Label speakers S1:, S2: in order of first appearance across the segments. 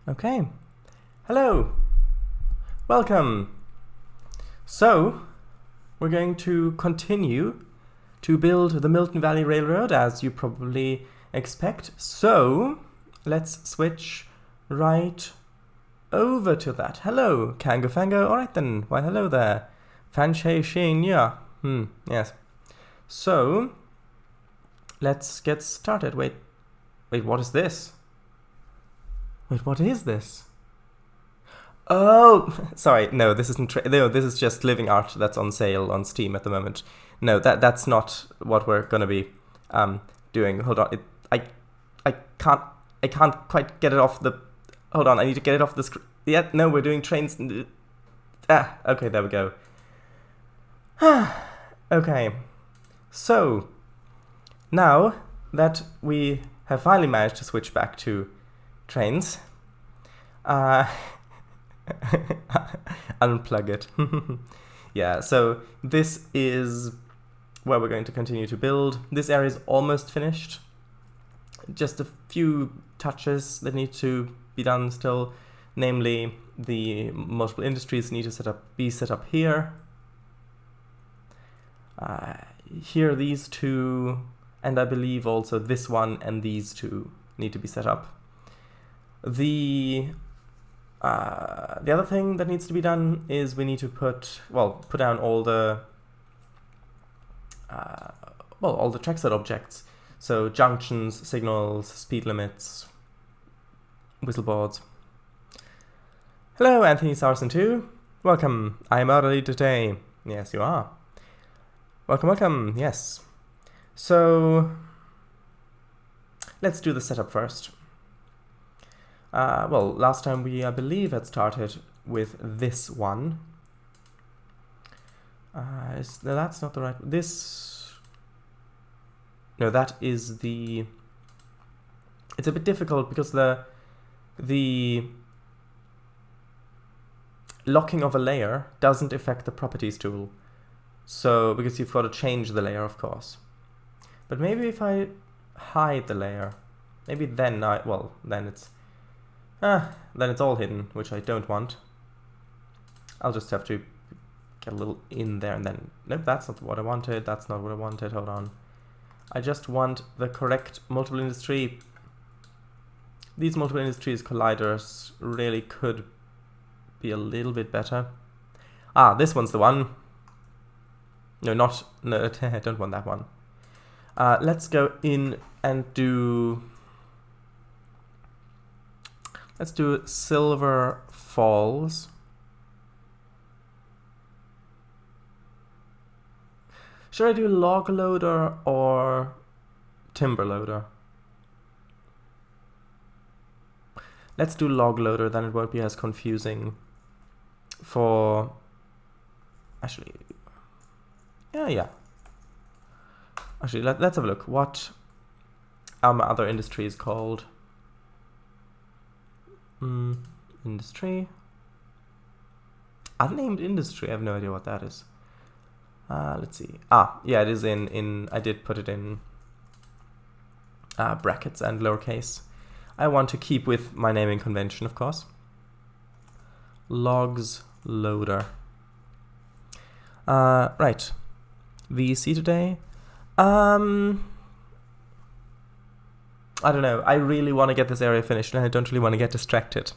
S1: Okay. Hello. Welcome. So, we're going to continue to build the Milton Valley Railroad, as you probably expect. So, let's switch right over to that. Hello, Kango Fango. Alright then. Why, hello there. Fanshay Shinya. Yes. So, let's get started. Wait, what is this? Wait, what is this? Oh, sorry. No, this isn't. No, this is just living art that's on sale on Steam at the moment. No, that's not what we're gonna be doing. Hold on. I can't quite get it off the. Hold on. I need to get it off the screen. Yeah. No, we're doing Trainz. Okay. There we go. Okay. So now that we have finally managed to switch back to Trainz, unplug it. Yeah, so this is where we're going to continue to build. This area is almost finished. Just a few touches that need to be done still, namely the multiple industries need to be set up here. Here, these two, and I believe also this one and these two need to be set up. The other thing that needs to be done is we need to put down all the trackside objects. So junctions, signals, speed limits, whistle boards. Hello, Anthony Sarson 2. Welcome. I am early today. Yes, you are. Welcome. Yes. So let's do the setup first. Last time I believe, had started with this one. No, that's not the right. No, that is the. It's a bit difficult because the locking of a layer doesn't affect the properties tool. So because you've got to change the layer, of course. But maybe if I hide the layer, maybe then then it's all hidden, which I don't want. I'll just have to get a little in there and then... Nope, that's not what I wanted. That's not what I wanted. Hold on. I just want the correct multiple industry. These multiple industries colliders really could be a little bit better. This one's the one. No, I don't want that one. Let's go in and do... Let's do Silver Falls. Should I do log loader or timber loader? Let's do log loader, then it won't be as confusing for... Actually, yeah. Actually, let's have a look. What are my other industries called? Industry. Unnamed industry. I have no idea what that is. Let's see. Yeah, it is in. I did put it in brackets and lowercase. I want to keep with my naming convention, of course. Logs loader. Right. VC today. I don't know. I really want to get this area finished, and I don't really want to get distracted.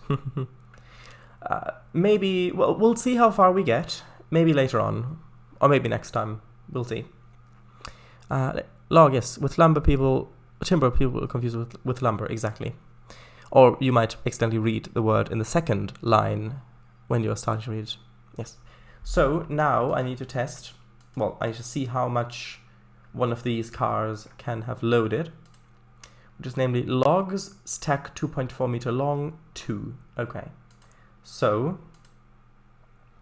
S1: Maybe, we'll see how far we get. Maybe later on, or maybe next time. We'll see. Log, yes, with lumber people, timber people are confused with lumber, exactly. Or you might accidentally read the word in the second line when you're starting to read it. Yes. So now I need to test. I need to see how much one of these cars can have loaded, which is namely logs stack 2.4 meter long 2. Okay. So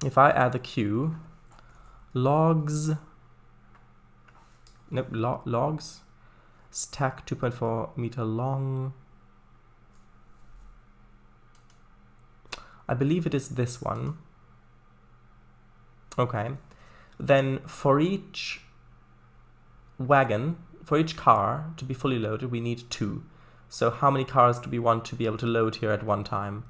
S1: if I add the queue, logs stack 2.4 meter long. I believe it is this one. Okay. Then for each wagon, for each car to be fully loaded, we need 2. So how many cars do we want to be able to load here at one time?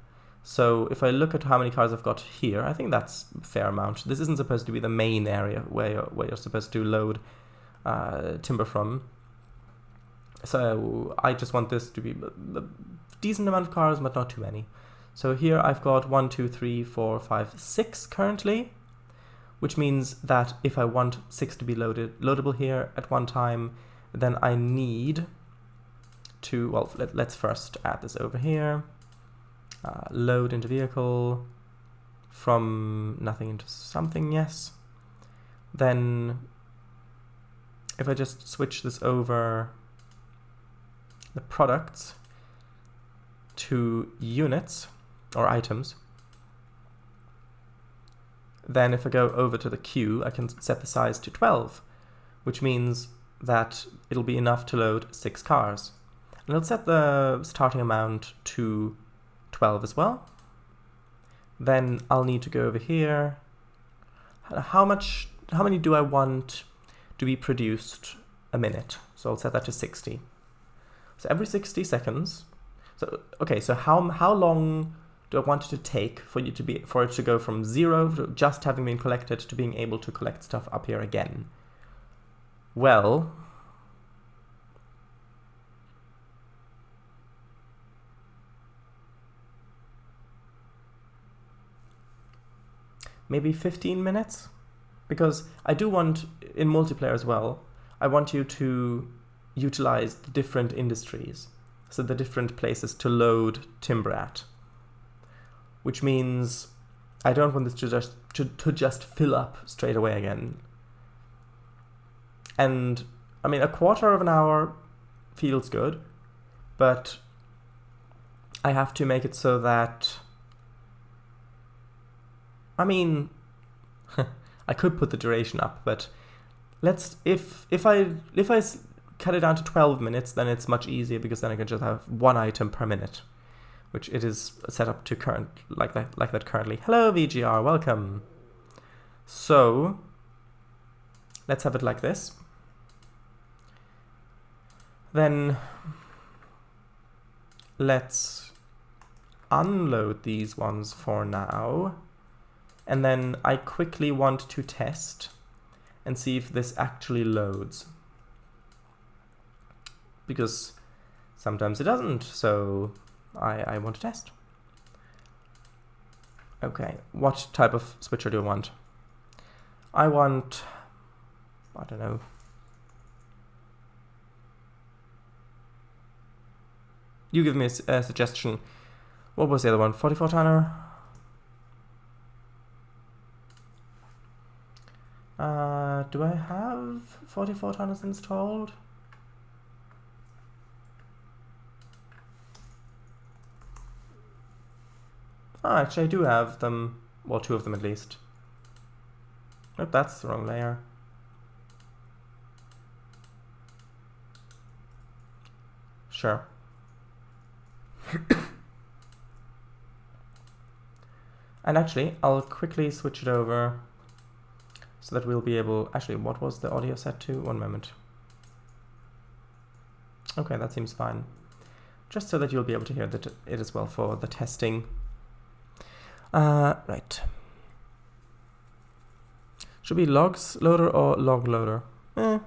S1: So if I look at how many cars I've got here, I think that's a fair amount. This isn't supposed to be the main area where you're supposed to load timber from. So I just want this to be a decent amount of cars, but not too many. So here I've got 1, 2, 3, 4, 5, 6 currently, which means that if I want 6 to be loadable here at one time, then I need to, well, let's first add this over here. Load into vehicle, from nothing into something, yes. Then if I just switch this over the products to units or items, then if I go over to the queue, I can set the size to 12, which means that it'll be enough to load 6 cars. And I'll set the starting amount to 12 as well. Then I'll need to go over here. How many do I want to be produced a minute? So I'll set that to 60. So every 60 seconds. So okay, so how long do I want it to take for it to go from 0 to just having been collected to being able to collect stuff up here again? Well, maybe 15 minutes? Because I do want, in multiplayer as well, I want you to utilize the different industries, so the different places to load timber at. Which means I don't want this to just fill up straight away again. And I mean, a quarter of an hour feels good, but I have to make it so that, I mean, I could put the duration up, but let's, if I cut it down to 12 minutes, then it's much easier, because then I can just have one item per minute, which it is set up to current like that currently. Hello VGR, welcome. So let's have it like this. Then let's unload these ones for now. And then I quickly want to test and see if this actually loads. Because sometimes it doesn't, so I want to test. Okay, what type of switcher do I want? I want, I don't know. You give me a suggestion. What was the other one? 44 tonner? Do I have 44 tonners installed? Oh, actually I do have them, well, 2 of them at least. Nope, that's the wrong layer. Sure. And actually, I'll quickly switch it over so that we'll be able, actually, what was the audio set to? One moment. Okay, that seems fine. Just so that you'll be able to hear it as well for the testing. Right. Should be logs loader or log loader? I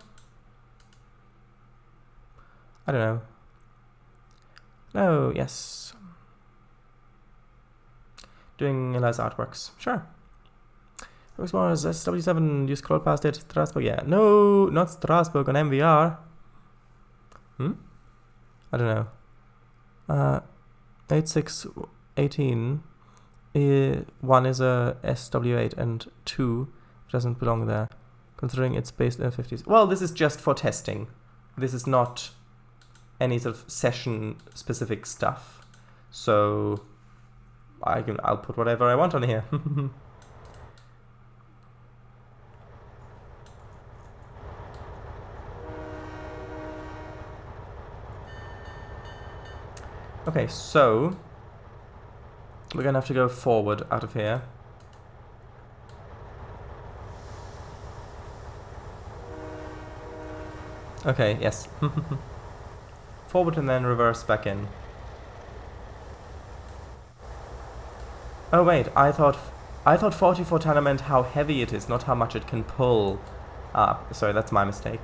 S1: don't know. No, yes. Doing Eli's artworks. Sure. As far as SW7, you scroll past it, Strasbourg, yeah. No, not Strasbourg on MVR. I don't know. 8618. 1 is a SW8 and 2 doesn't belong there, considering it's based in the 50s. Well, this is just for testing. This is not any sort of session-specific stuff. So I'll put whatever I want on here. Okay, so we're gonna have to go forward out of here. Okay, yes. Forward and then reverse back in. Oh wait, I thought 44 tonner meant how heavy it is, not how much it can pull. Ah, sorry, that's my mistake.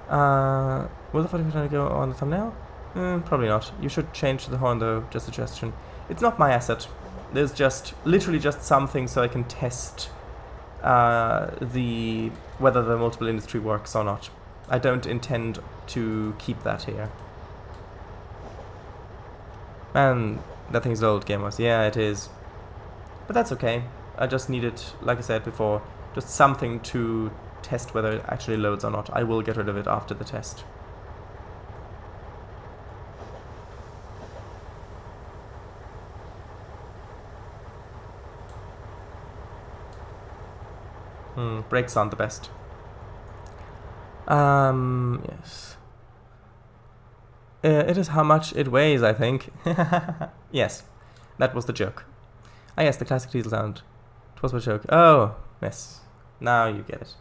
S1: Will the 44 tonner go on the thumbnail? Probably not. You should change the horn though, just a suggestion. It's not my asset. There's just, literally just something so I can test whether the multiple industry works or not. I don't intend to keep that here. Man, that thing's old, gamers. Yeah, it is. But that's okay. I just needed, like I said before, just something to test whether it actually loads or not. I will get rid of it after the test. Brakes aren't the best. Yes. It is how much it weighs, I think. Yes, that was the joke. Ah, yes, the classic diesel sound. It was a joke. Oh, yes. Now you get it.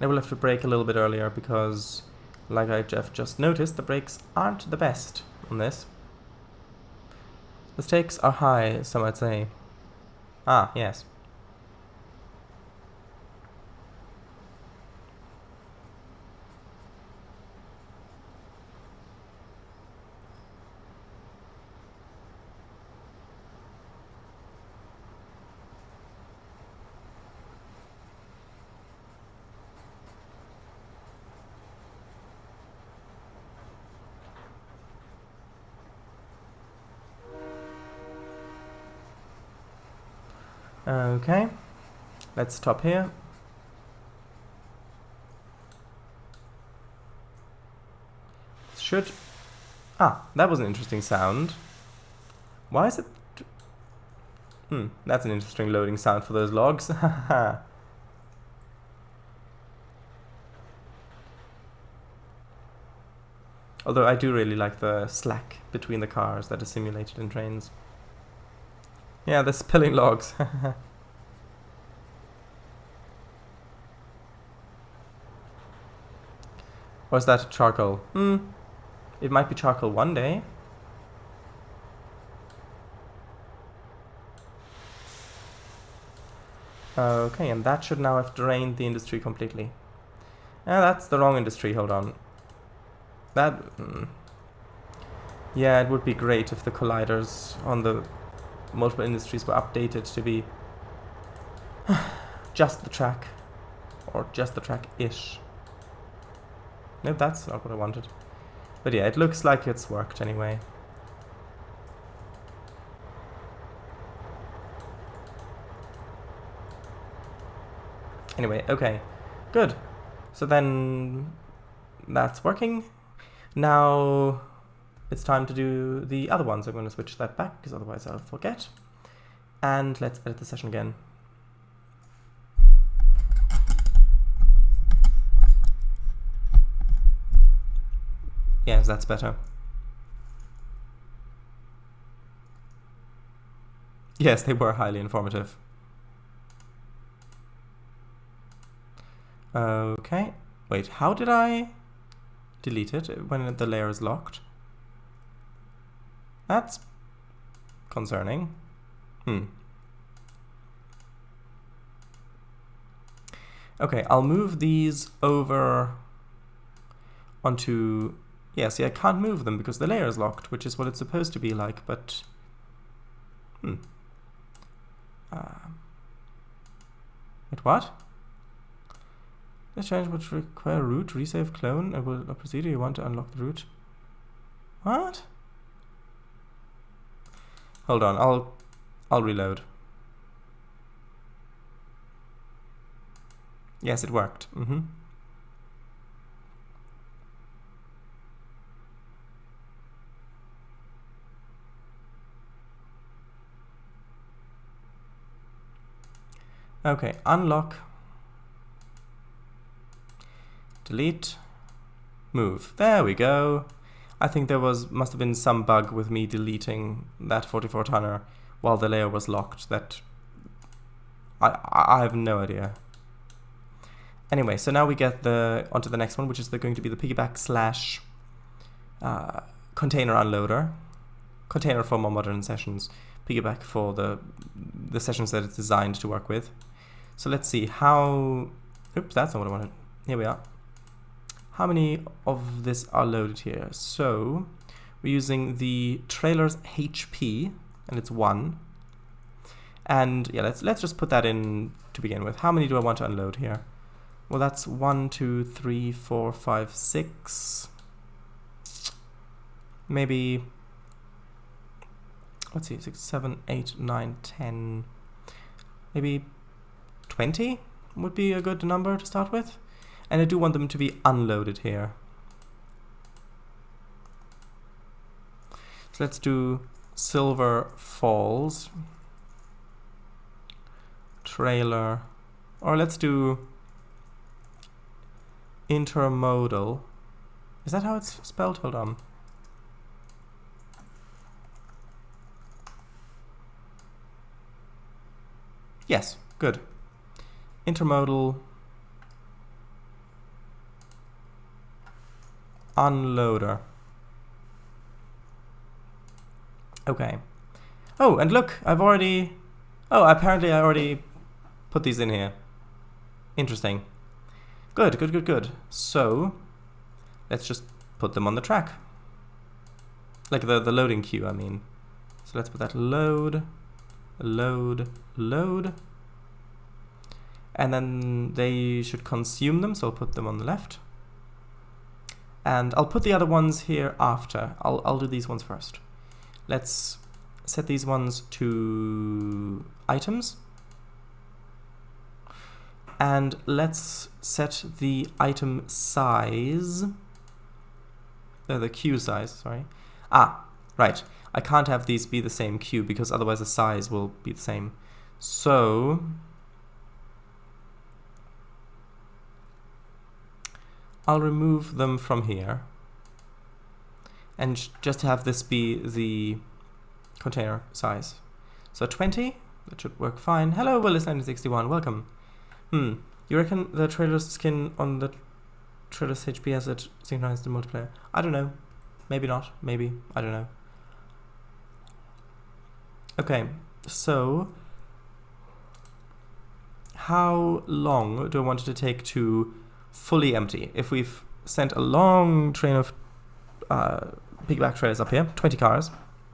S1: I will have to brake a little bit earlier because, like I've just noticed, the brakes aren't the best on this. The stakes are high, some might say. Ah, yes. Okay, let's stop here. Should... Ah, that was an interesting sound. Why is it... that's an interesting loading sound for those logs. Although I do really like the slack between the cars that is simulated in Trainz. Yeah, they're spilling logs. Or is that charcoal? It might be charcoal one day. Okay, and that should now have drained the industry completely. That's the wrong industry, hold on. That... Yeah, it would be great if the colliders on the multiple industries were updated to be just the track. Or just the track-ish. No, that's not what I wanted. But yeah, it looks like it's worked anyway. Anyway, okay. Good. So then that's working. Now it's time to do the other ones. I'm going to switch that back because otherwise I'll forget. And let's edit the session again. Yes, that's better. Yes, they were highly informative. Okay. Wait, how did I delete it when the layer is locked? That's concerning. Okay, I'll move these over onto... Yeah, see, I can't move them because the layer is locked, which is what it's supposed to be like, but... Wait, what? This change would require root, resave clone, and will a procedure you want to unlock the root. What? Hold on, I'll reload. Yes, it worked. Okay, unlock, delete, move. There we go. I think there must have been some bug with me deleting that 44 tonner while the layer was locked. That I have no idea. Anyway, so now we get onto the next one, which is going to be the piggyback slash container unloader. Container for more modern sessions, piggyback for the sessions that it's designed to work with. So let's see how, oops, that's not what I wanted. Here we are. How many of this are loaded here? So we're using the trailer's HP, and it's 1. And yeah, let's just put that in to begin with. How many do I want to unload here? Well, that's 1, 2, 3, 4, 5, 6. Maybe, let's see, 6, 7, 8, 9, 10. Maybe 20 would be a good number to start with. And I do want them to be unloaded here. So let's do Silver Falls, trailer, or let's do Intermodal. Is that how it's spelled? Hold on. Yes, good. Intermodal Unloader. Okay. Oh, and look, apparently I already put these in here. Interesting. Good. So, let's just put them on the track. Like the loading queue, I mean. So let's put that load. And then they should consume them, so I'll put them on the left. And I'll put the other ones here after. I'll do these ones first. Let's set these ones to items. And let's set the item size, the queue size, sorry. Ah, right. I can't have these be the same queue because otherwise the size will be the same. So I'll remove them from here and just have this be the container size. So 20, that should work fine. Hello, Willis1961, welcome. You reckon the trailer's skin on the trailer's HP has it synchronized to multiplayer? I don't know. Maybe not. Maybe. I don't know. Okay, so how long do I want it to take to fully empty? If we've sent a long train of piggyback trailers up here, 20 cars,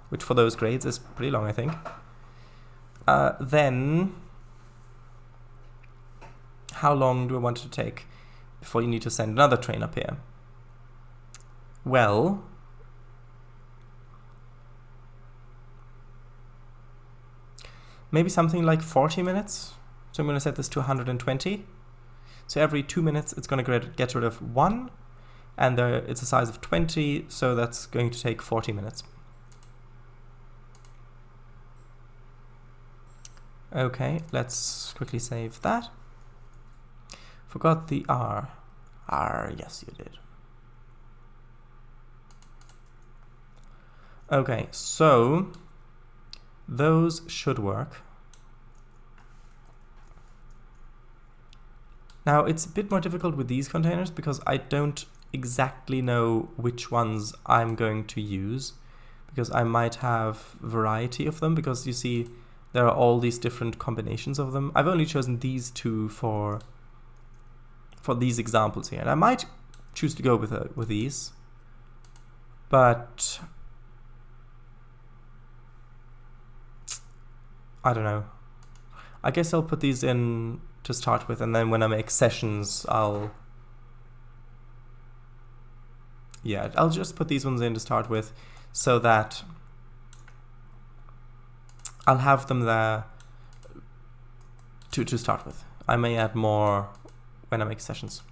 S1: which for those grades is pretty long, I think, then how long do I want it to take before you need to send another train up here? Well, maybe something like 40 minutes. So I'm going to set this to 120. So every 2 minutes it's going to get rid of 1, and it's a size of 20, so that's going to take 40 minutes. Okay, let's quickly save that. Forgot the R. Yes, you did. Okay, so those should work. Now, it's a bit more difficult with these containers because I don't exactly know which ones I'm going to use, because I might have variety of them, because you see there are all these different combinations of them. I've only chosen these two for these examples here, and I might choose to go with these, but I don't know. I guess I'll put these in to start with, and then when I make sessions, I'll just put these ones in to start with, so that I'll have them there to start with. I may add more when I make sessions.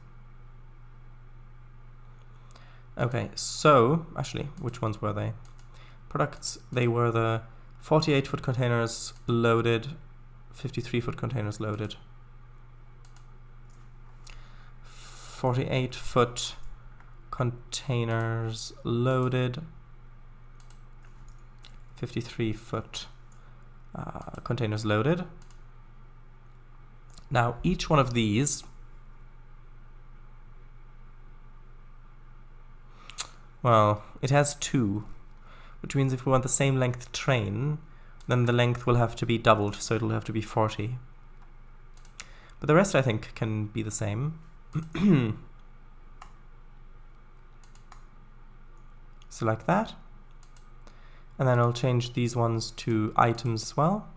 S1: Okay, so actually, which ones were they? Products, they were the 48-foot containers loaded, 53-foot containers loaded. 48-foot containers loaded. 53-foot containers loaded. Now each one of these, well, it has 2, which means if we want the same length train, then the length will have to be doubled, so it'll have to be 40. But the rest I think can be the same. So like that. And then I'll change these ones to items as well.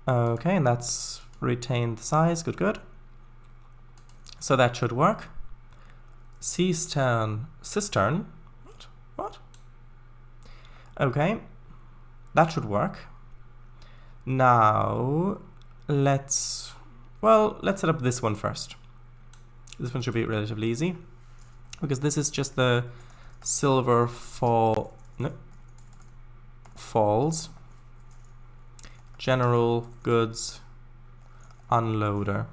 S1: Okay, and that's retained the size, good. So that should work. Cistern, what? Okay, that should work. Now, let's set up this one first. This one should be relatively easy, because this is just the Silver Falls General Goods Unloader.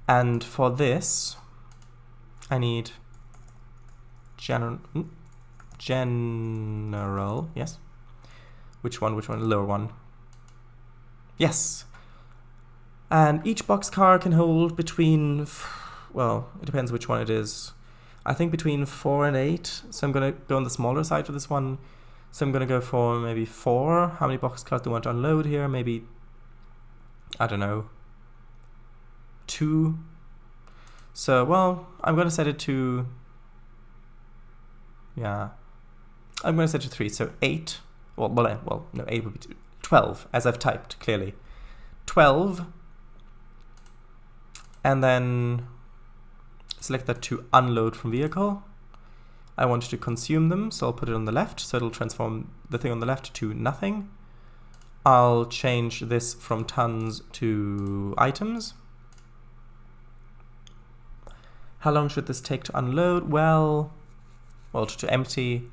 S1: And for this, I need general, yes. Which one? Lower one. Yes. And each boxcar can hold between, well, it depends which one it is. I think between 4 and 8. So I'm going to go on the smaller side for this one. So I'm going to go for maybe 4. How many boxcars do I want to unload here? Maybe, I don't know, 2. So, well, I'm going to set it to, yeah, I'm going to set it to 3. So 8, well, no, 8 would be 12, as I've typed clearly. 12, and then select that to unload from vehicle. I want to consume them, so I'll put it on the left, so it'll transform the thing on the left to nothing. I'll change this from tons to items. How long should this take to unload? Well, to empty.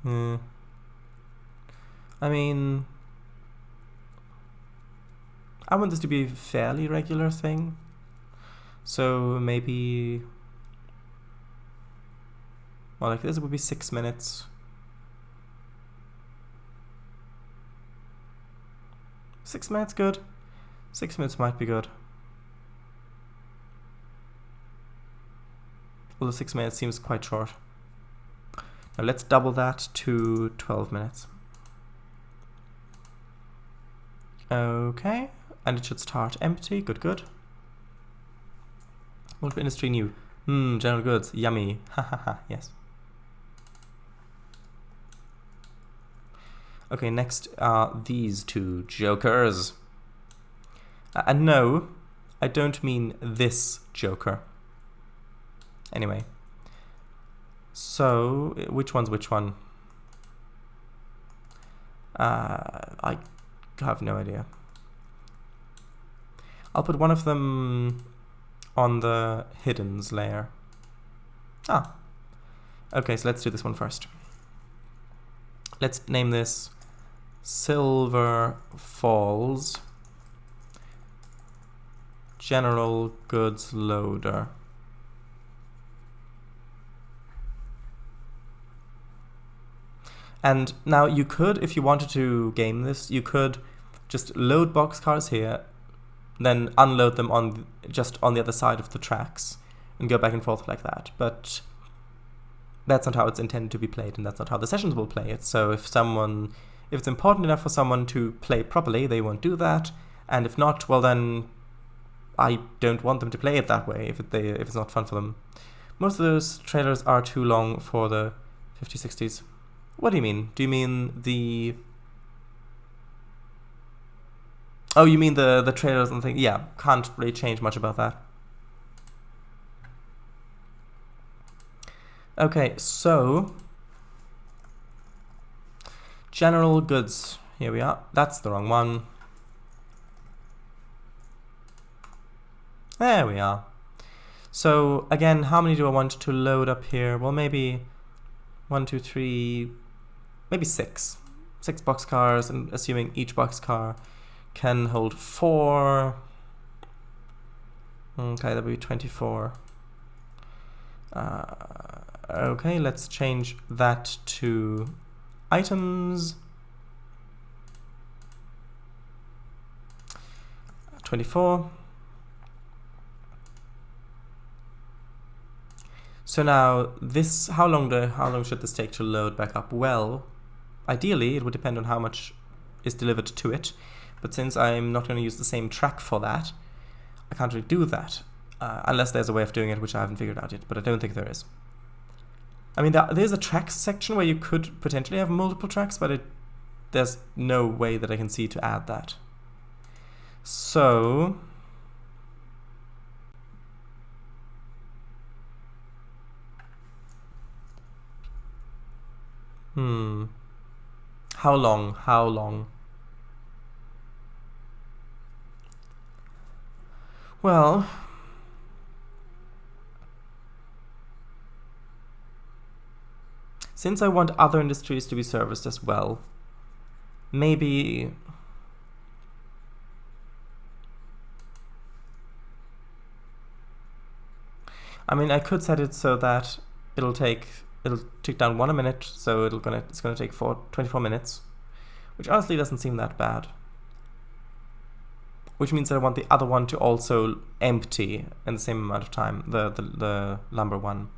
S1: I mean, I want this to be a fairly regular thing. So maybe, well, like this would be 6 minutes. 6 minutes, good. 6 minutes might be good. Although 6 minutes seems quite short. Now let's double that to 12 minutes. Okay, and it should start empty, good. What industry new? General goods, yummy, hahaha, yes. Okay, next are these 2 jokers. And no, I don't mean this joker. Anyway, so which one's which one? I have no idea. I'll put one of them on the hiddens layer. Okay, so let's do this one first. Let's name this Silver Falls General Goods Loader. And now you could, if you wanted to game this, you could just load boxcars here, then unload them on just on the other side of the tracks and go back and forth like that. But that's not how it's intended to be played, and that's not how the sessions will play it. So if it's important enough for someone to play properly, they won't do that. And if not, well then I don't want them to play it that way if it's not fun for them. Most of those trailers are too long for the 50/60s. What do you mean? Do you mean the... Oh, you mean the trailers and things? Yeah, can't really change much about that. Okay, so... General goods. Here we are. That's the wrong one. There we are. So, again, how many do I want to load up here? Well, maybe 1, 2, 3... maybe 6 boxcars, and assuming each boxcar can hold 4. Okay, that would be 24. Okay, let's change that to items. 24. So now this, how long should this take to load back up? Well, ideally it would depend on how much is delivered to it, but since I'm not going to use the same track for that, I can't really do that, unless there's a way of doing it which I haven't figured out yet, but I don't think there is. I mean, there's a tracks section where you could potentially have multiple tracks, but there's no way that I can see to add that. So how long? Well, since I want other industries to be serviced as well, maybe I mean, I could set it so that it'll tick down 1 a minute, so it's gonna take 24 minutes, which honestly doesn't seem that bad. Which means that I want the other one to also empty in the same amount of time, the lumber one.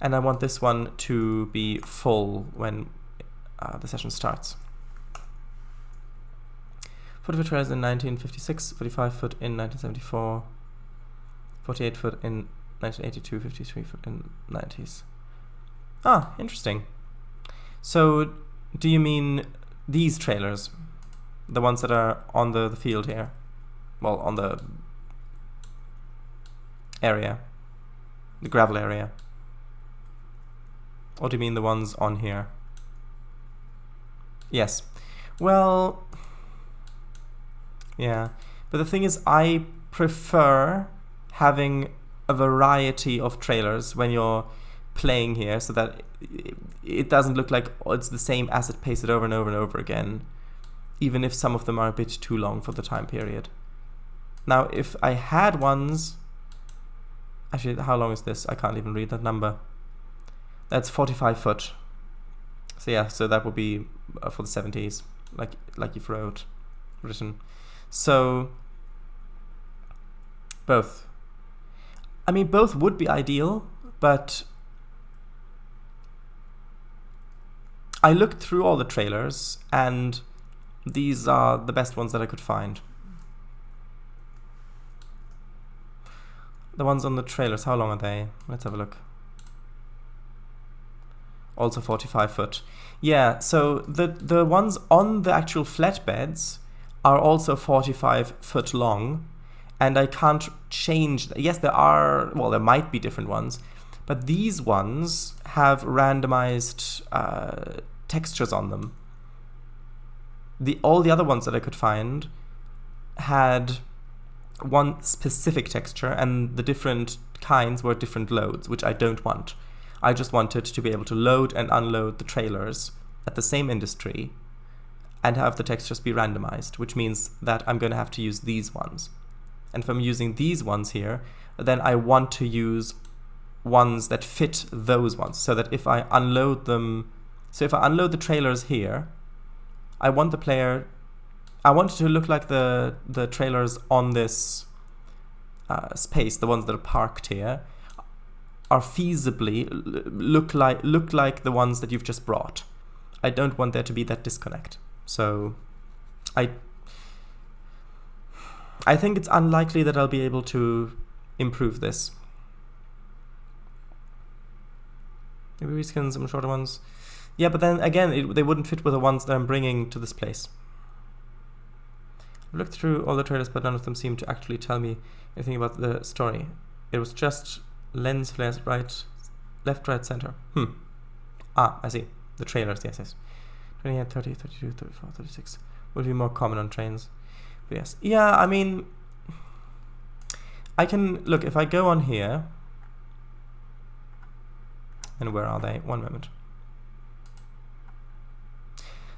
S1: And I want this one to be full when the session starts. 40-foot trailers in 1956, 45-foot in 1974, 48-foot in 1982, 53-foot in 90s. Ah, interesting. So, do you mean these trailers? The ones that are on the field here? Well, on the area. The gravel area. Or do you mean the ones on here? Yes. Well, yeah. But the thing is, I prefer having a variety of trailers when you're playing here, so that it doesn't look like it's the same asset pasted over and over and over again, even if some of them are a bit too long for the time period. Now, if I had ones... Actually, how long is this? I can't even read that number. That's 45 foot. So yeah, so that would be for the 70s, like you've written. So, both. I mean, both would be ideal, but I looked through all the trailers, and these are the best ones that I could find. The ones on the trailers, how long are they? Let's have a look. Also 45 foot. Yeah, so the ones on the actual flatbeds are also 45 foot long, and I can't change. Yes, there are, well, there might be different ones, but these ones have randomized textures on them. All the other ones that I could find had one specific texture, and the different kinds were different loads, which I don't want. I just wanted to be able to load and unload the trailers at the same industry and have the textures be randomized, which means that I'm going to have to use these ones. And if I'm using these ones here, then I want to use ones that fit those ones, so that if I unload them... So if I unload the trailers here, I want it to look like the trailers on this space, the ones that are parked here, are feasibly look like the ones that you've just brought. I don't want there to be that disconnect. So I think it's unlikely that I'll be able to improve this. Maybe reskin some shorter ones. Yeah, but then again, they wouldn't fit with the ones that I'm bringing to this place. I've looked through all the trailers, but none of them seem to actually tell me anything about the story. It was just lens flares, left, right, center. Ah, I see. The trailers, yes. 28, 30, 32, 34, 36 will be more common on trains. But yes. Yeah, I mean, I can, look, if I go on here, And where are they? One moment.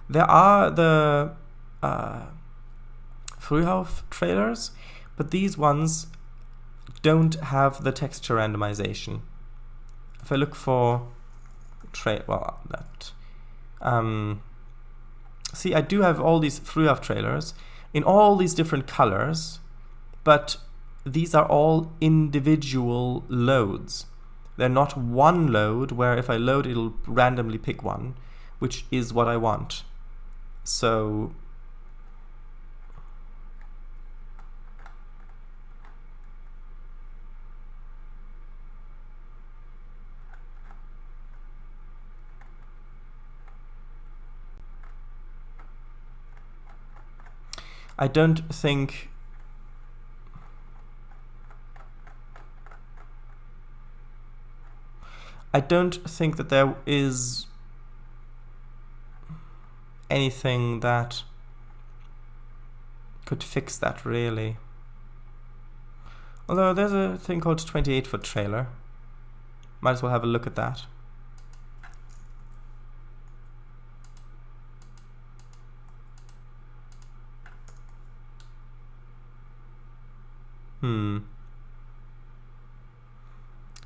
S1: There are the Frühhof trailers, but these ones don't have the texture randomization. If I look for see, I do have all these Frühhof trailers in all these different colors, but these are all individual loads. They're not one load where if I load it'll randomly pick one, which is what I want. So I don't think that there is anything that could fix that, really. Although there's a thing called 28-foot trailer. Might as well have a look at that.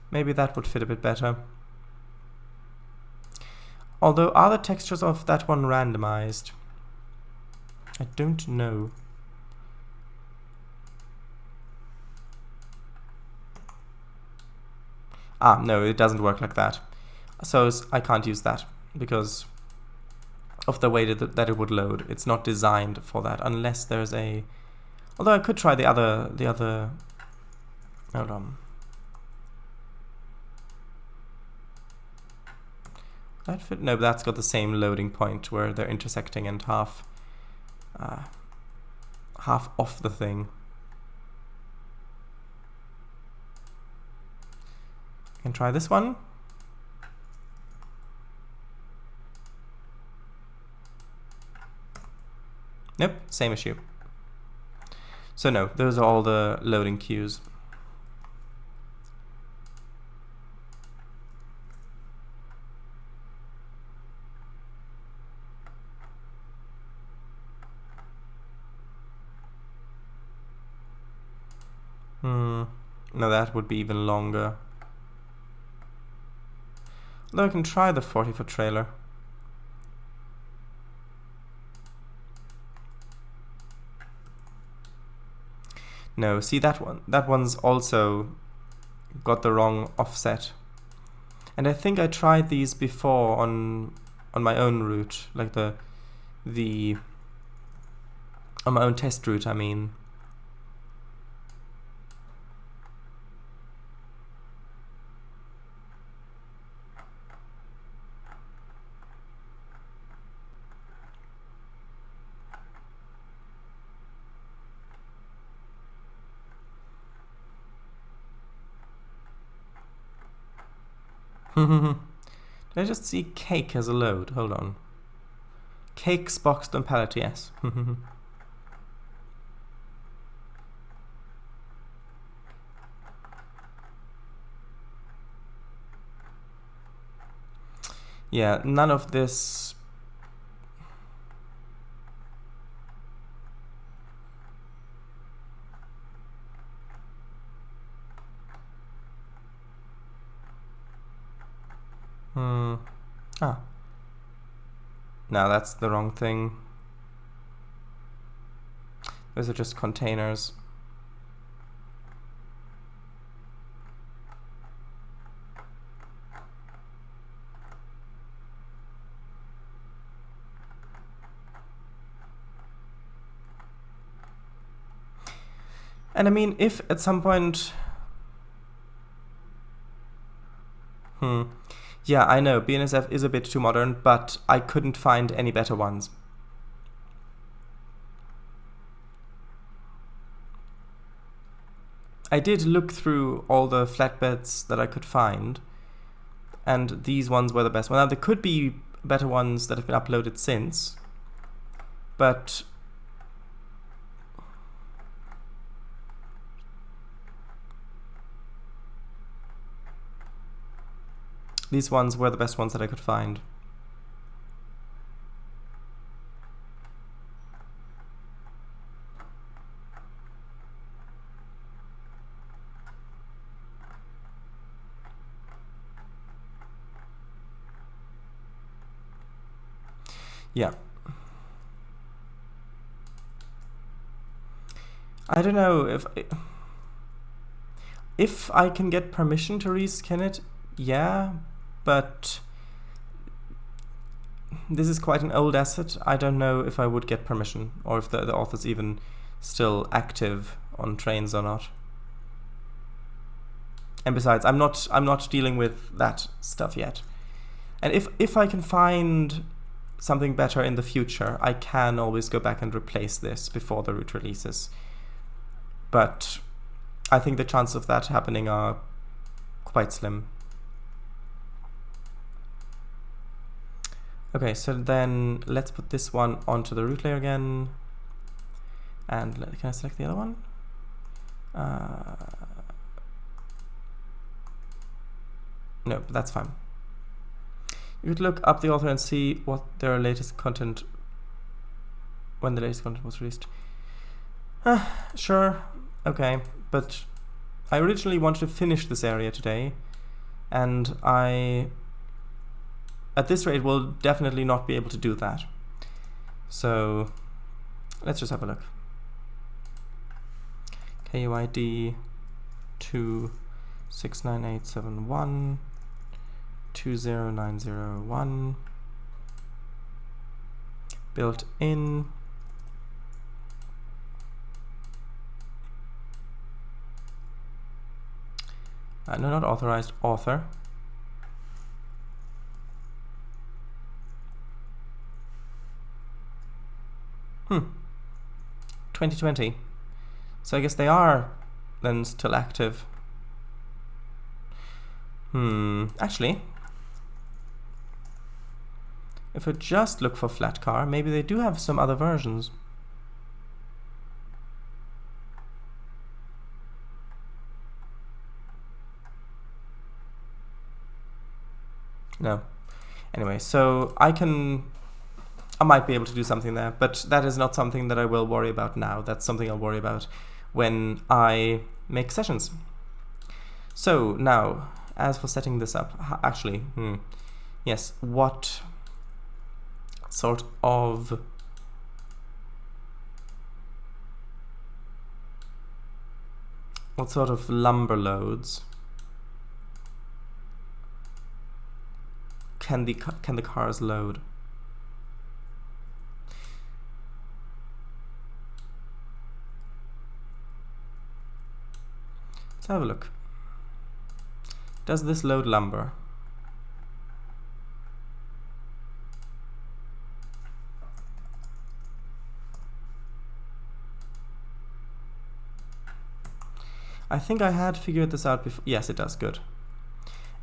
S1: Maybe that would fit a bit better. Although, are the textures of that one randomized? I don't know. Ah, no, it doesn't work like that. So I can't use that because of the way that it would load. It's not designed for that unless there's a... Although I could try the other... Hold on. That fit? No, but that's got the same loading point where they're intersecting and half off the thing. I can try this one. Nope, same issue. So no, those are all the loading queues. No, that would be even longer. Although I can try the 40-foot trailer. No, see that one's also got the wrong offset. And I think I tried these before on my own route, like on my own test route, I mean. Did I just see cake as a load? Hold on. Cakes boxed on pallet, yes. Yeah, none of this... Ah. No, that's the wrong thing. Those are just containers. And I mean, if at some point... Yeah, I know, BNSF is a bit too modern, but I couldn't find any better ones. I did look through all the flatbeds that I could find, and these ones were the best. Well, now there could be better ones that have been uploaded since, but... These ones were the best ones that I could find. Yeah. I don't know if I can get permission to reskin it, yeah, but this is quite an old asset. I don't know if I would get permission, or if the author's even still active on Trainz or not. And besides, I'm not dealing with that stuff yet. And if I can find something better in the future, I can always go back and replace this before the root releases. But I think the chances of that happening are quite slim. Okay, so then let's put this one onto the root layer again. And can I select the other one? No, but that's fine. You could look up the author and see what their latest content, when the latest content was released. Sure, okay, but I originally wanted to finish this area today, and I, at this rate, will definitely not be able to do that. So let's just have a look. KUID 269871 20901 built in. No, not authorized, author. Hmm. 2020. So I guess they are then still active. Actually, if I just look for flat car, maybe they do have some other versions. No. Anyway, so I might be able to do something there, but that is not something that I will worry about now. That's something I'll worry about when I make sessions. So now, as for setting this up, actually, yes, what sort of lumber loads can the cars load? Let's have a look. Does this load lumber? I think I had figured this out before. Yes, it does. Good.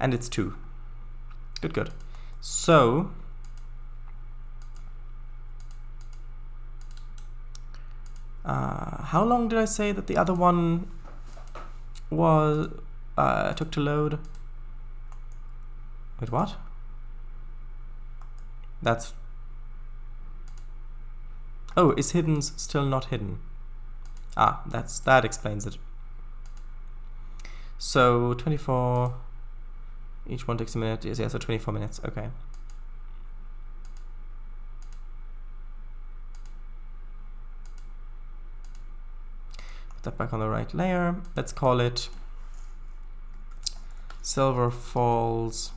S1: And it's 2. Good. So how long did I say that the other one was took to load? Wait, what? That's... Oh, is hidden's still not hidden? Ah, that explains it. So 24, each one takes a minute. Yes, yeah, so 24 minutes, okay. Put that back on the right layer. Let's call it Silver Falls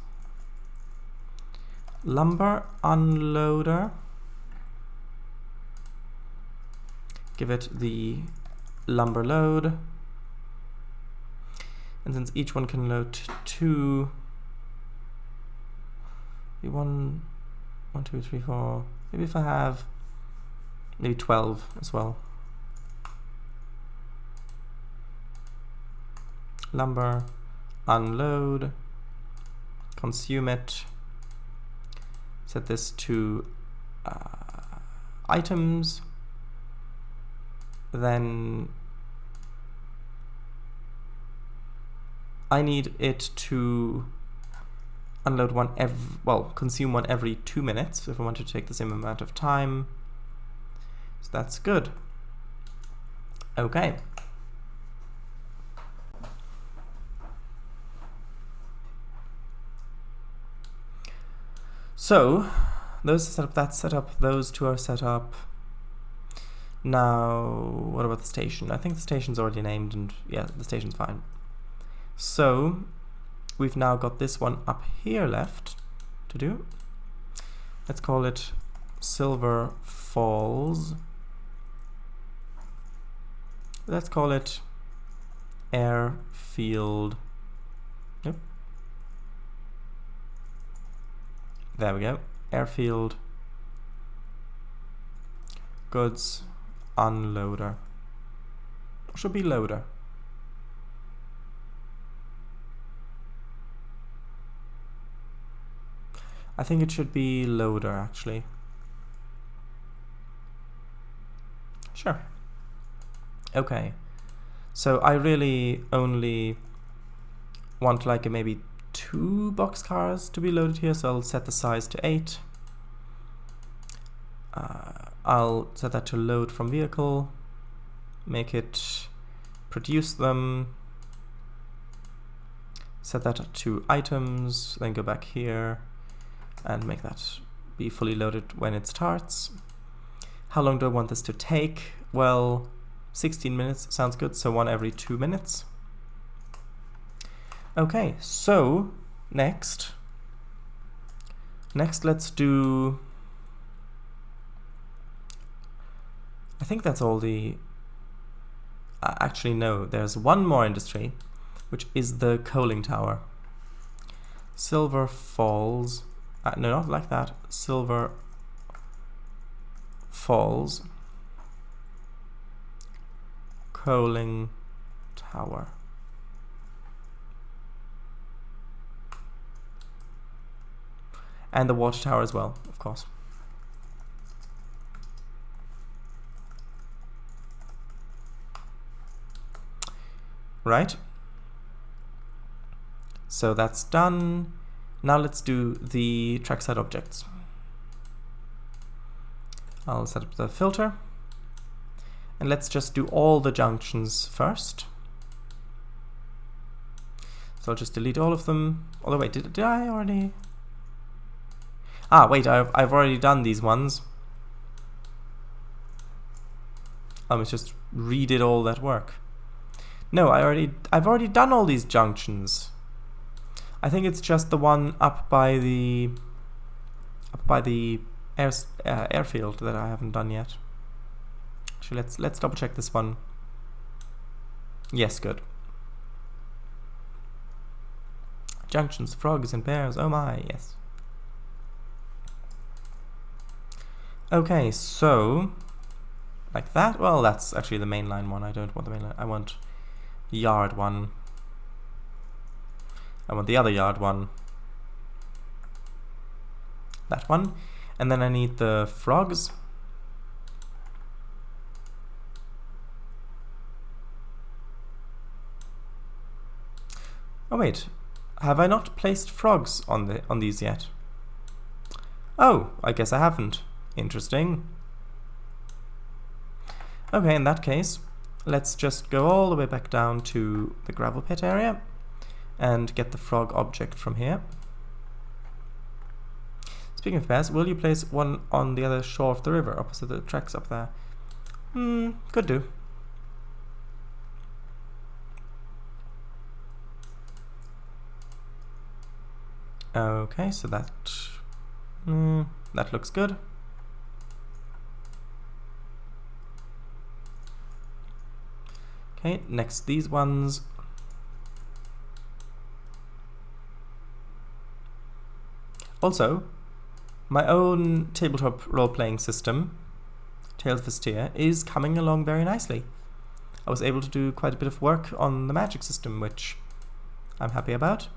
S1: Lumber Unloader. Give it the lumber load. And since each one can load 2, 1, 2, 3, 4. Maybe if I have maybe 12 as well. Lumber, unload, consume it. Set this to items. Then I need it to unload one consume one every 2 minutes if I want to take the same amount of time. So that's good. Okay. So those are set up, that's set up, those two are set up. Now, what about the station? I think the station's already named, and yeah, the station's fine. So we've now got this one up here left to do. Let's call it Silver Falls. Let's call it Airfield. Yep. There we go. Airfield Goods Unloader. Should be loader. I think it should be loader, actually. Sure. Okay. So I really only want like maybe 2 boxcars to be loaded here, so I'll set the size to 8. I'll set that to load from vehicle, make it produce them, set that to items, then go back here and make that be fully loaded when it starts. How long do I want this to take? Well, 16 minutes sounds good, so 1 every 2 minutes. Okay, so next let's do, I think that's all the, actually no, there's one more industry, which is the coaling tower. Silver Falls, no, not like that, Silver Falls coaling tower. And the water tower as well, of course. Right. So that's done. Now let's do the trackside objects. I'll set up the filter. And let's just do all the junctions first. So I'll just delete all of them. Although wait, did I already? Ah, wait, I've already done these ones. It's just redid all that work. No, I've already done all these junctions. I think it's just the one up by the airfield that I haven't done yet. Actually, let's double check this one. Yes, good. Junctions, frogs and bears. Oh my, yes. Okay, so like that. Well, that's actually the mainline one. I don't want the mainline. I want yard one. I want the other yard one. That one. And then I need the frogs. Oh wait, have I not placed frogs on these yet? Oh, I guess I haven't. Interesting. Okay, in that case, let's just go all the way back down to the gravel pit area and get the frog object from here. Speaking of bears, will you place one on the other shore of the river, opposite the tracks up there? Could do. Okay, so that looks good. Okay, next these ones. Also, my own tabletop role-playing system, Tales of Vestia, is coming along very nicely. I was able to do quite a bit of work on the magic system, which I'm happy about.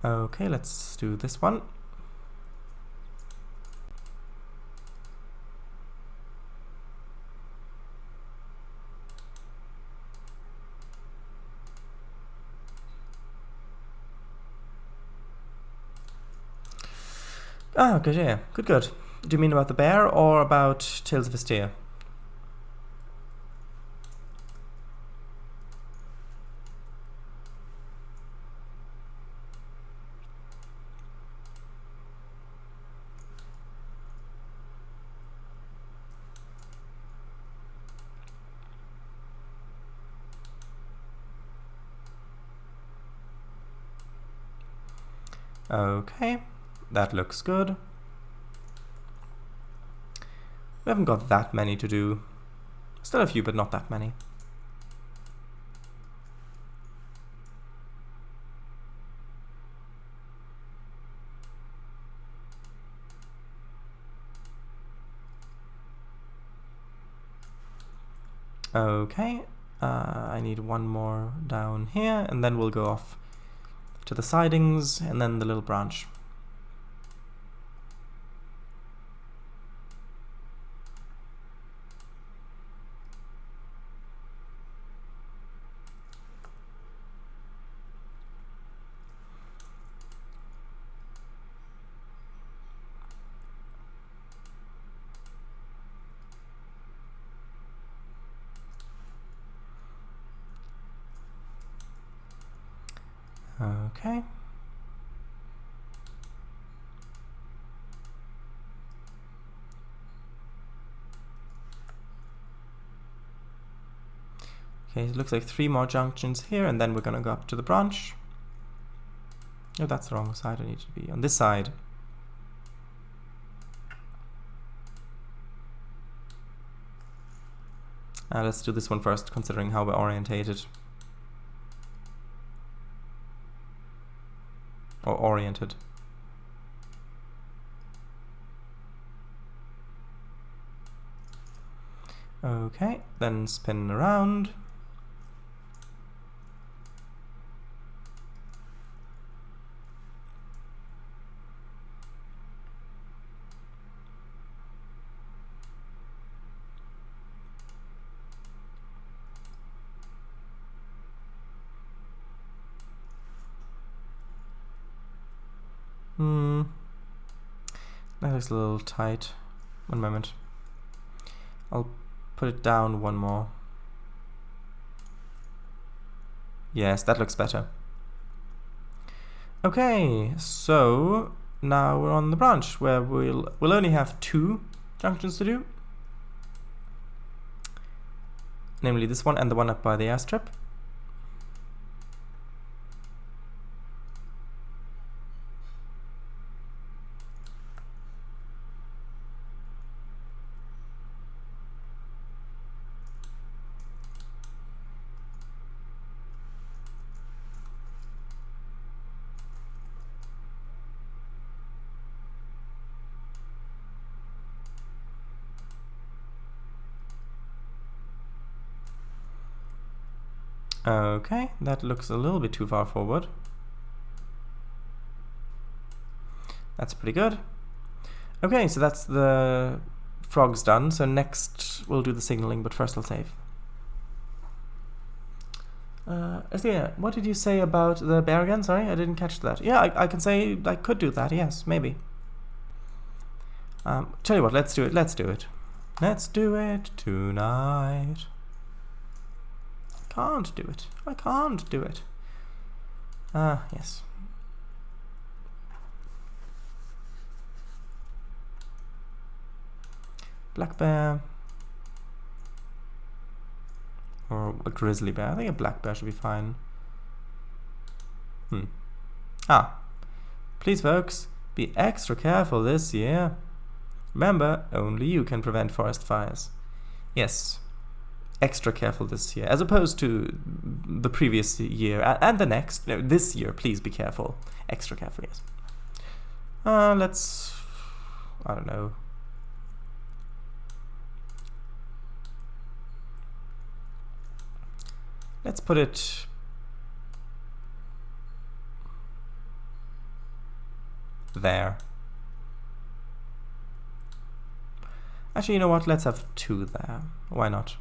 S1: Okay, let's do this one. Ah, good, yeah. Good, good. Do you mean about the bear or about Tales of Vestia? Okay, that looks good. We haven't got that many to do. Still a few, but not that many. Okay, I need one more down here, and then we'll go off to the sidings, and then the little branch. Okay. Okay, it looks like 3 more junctions here, and then we're gonna go up to the branch. Oh, that's the wrong side. I need to be on this side. Let's do this one first, considering how we're orientated. Or oriented. Okay, then spin around. That looks a little tight. One moment. I'll put it down one more. Yes, that looks better. Okay, so now we're on the branch where we'll only have 2 junctions to do. Namely this one and the one up by the airstrip. Okay, that looks a little bit too far forward. That's pretty good. Okay, so that's the frogs done. So next we'll do the signaling, but first I'll save. Yeah, what did you say about the bear again? Sorry, I didn't catch that. Yeah, I can say I could do that. Yes, maybe. Tell you what, let's do it. Let's do it. Let's do it tonight. Can't do it. I can't do it. Yes. Black bear. Or a grizzly bear. I think a black bear should be fine. Please, folks, be extra careful this year. Remember, only you can prevent forest fires. Yes. Extra careful this year, as opposed to the previous year and the next. No, this year, please be careful. Extra careful, yes. Let's... I don't know. Let's put it... there. Actually, you know what? Let's have 2 there. Why not?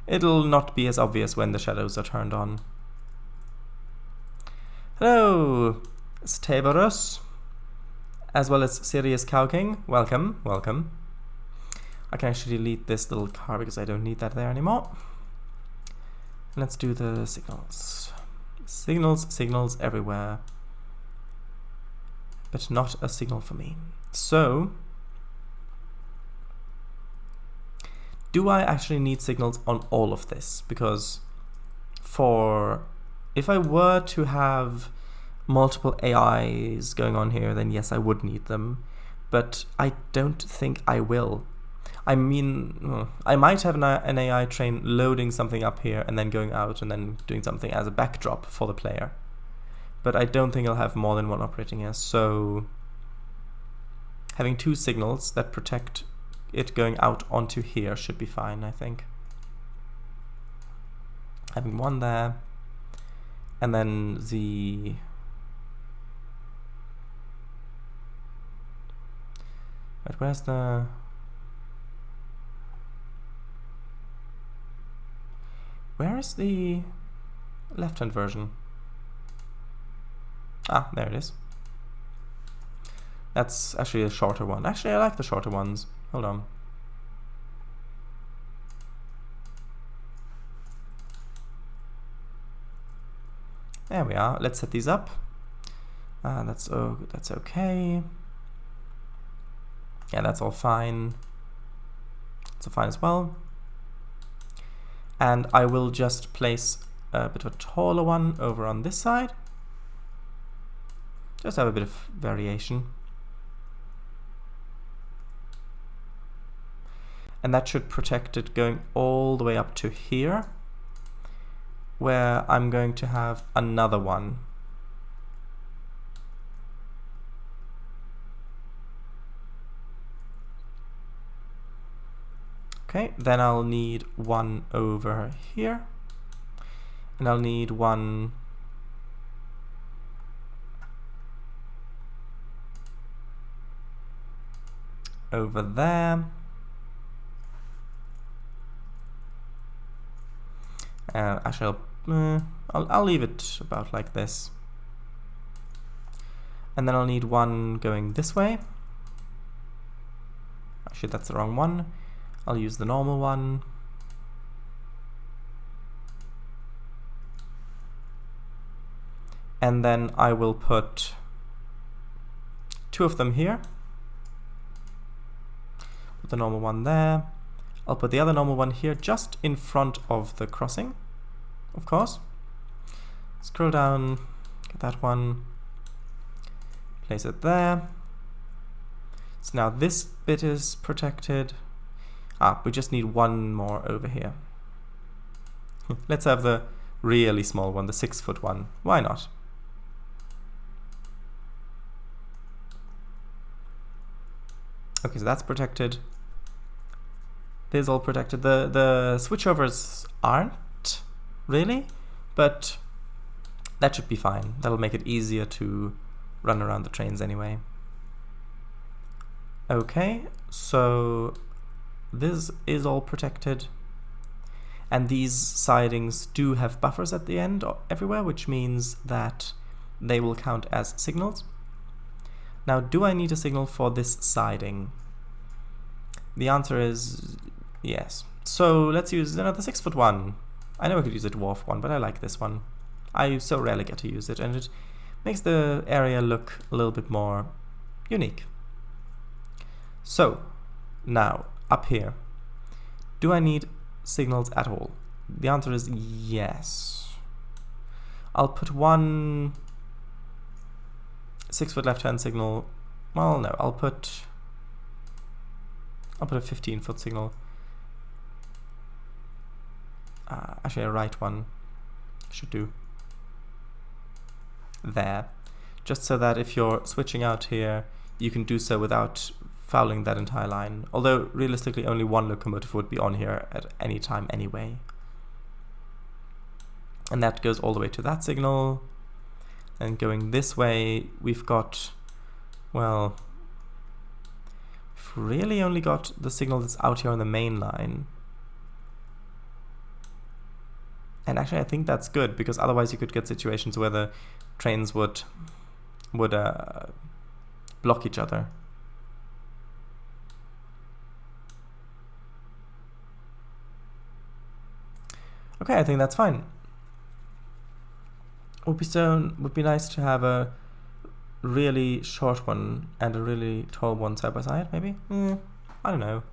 S1: it'll not be as obvious when the shadows are turned on. Hello, Staborus, as well as Sirius Cow King. Welcome, welcome. I can actually delete this little car because I don't need that there anymore. Let's do the signals. Signals everywhere. But not a signal for me. So, do I actually need signals on all of this? Because if I were to have multiple AIs going on here, then yes, I would need them. But I don't think I will. I mean, I might have an AI train loading something up here and then going out and then doing something as a backdrop for the player. But I don't think I'll have more than one operating here. So having two signals that protect it going out onto here should be fine, I think. Having one there, and then the... But where's the... Where is the left-hand version? Ah, there it is. That's actually a shorter one. Actually, I like the shorter ones. Hold on. There we are. Let's set these up. That's okay. Yeah, that's all fine. That's all fine as well. And I will just place a bit of a taller one over on this side. Just have a bit of variation. And that should protect it going all the way up to here, where I'm going to have another one. Okay, then I'll need one over here, and I'll need one over there. Actually, I'll leave it about like this. And then I'll need one going this way. Actually, that's the wrong one. I'll use the normal one. And then I will put two of them here. Put the normal one there. I'll put the other normal one here just in front of the crossing, of course. Scroll down, get that one, place it there. So now this bit is protected. We just need one more over here. Let's have the really small one, the 6-foot one. Why not? Okay, so that's protected. This is all protected. The switchovers aren't really, but that should be fine. That'll make it easier to run around the trains anyway. Okay, so this is all protected, and these sidings do have buffers at the end everywhere, which means that they will count as signals. Now, do I need a signal for this siding? The answer is yes. So let's use another 6-foot one. I know I could use a dwarf one, but I like this one. I so rarely get to use it, and it makes the area look a little bit more unique. So now, up here, do I need signals at all? The answer is yes. I'll put one 6-foot left-hand signal. Well, no, I'll put a 15-foot signal. Actually, a right one should do. There. Just so that if you're switching out here, you can do so without fouling that entire line. Although, realistically, only one locomotive would be on here at any time anyway. And that goes all the way to that signal. And going this way, we've got, well, we've really only got the signal that's out here on the main line. And actually I think that's good, because otherwise you could get situations where the trains would block each other. Okay, I think that's fine. Would be nice to have a really short one and a really tall one side by side, maybe? I don't know.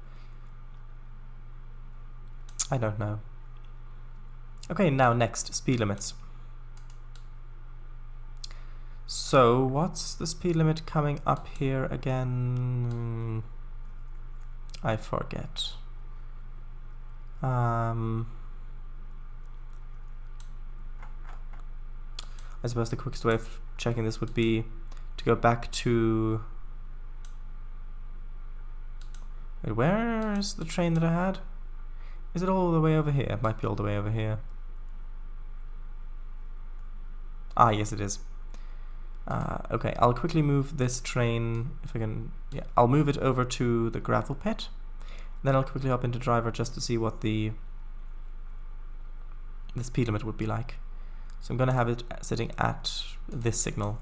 S1: I don't know. Okay, now next, speed limits. So, what's the speed limit coming up here again? I forget. I suppose the quickest way of checking this would be to go back to... Wait, where's the train that I had? Is it all the way over here? It might be all the way over here. Ah, yes it is. Okay, I'll quickly move this train, if I can... Yeah, I'll move it over to the gravel pit. Then I'll quickly hop into driver just to see what the speed limit would be like. So I'm going to have it sitting at this signal.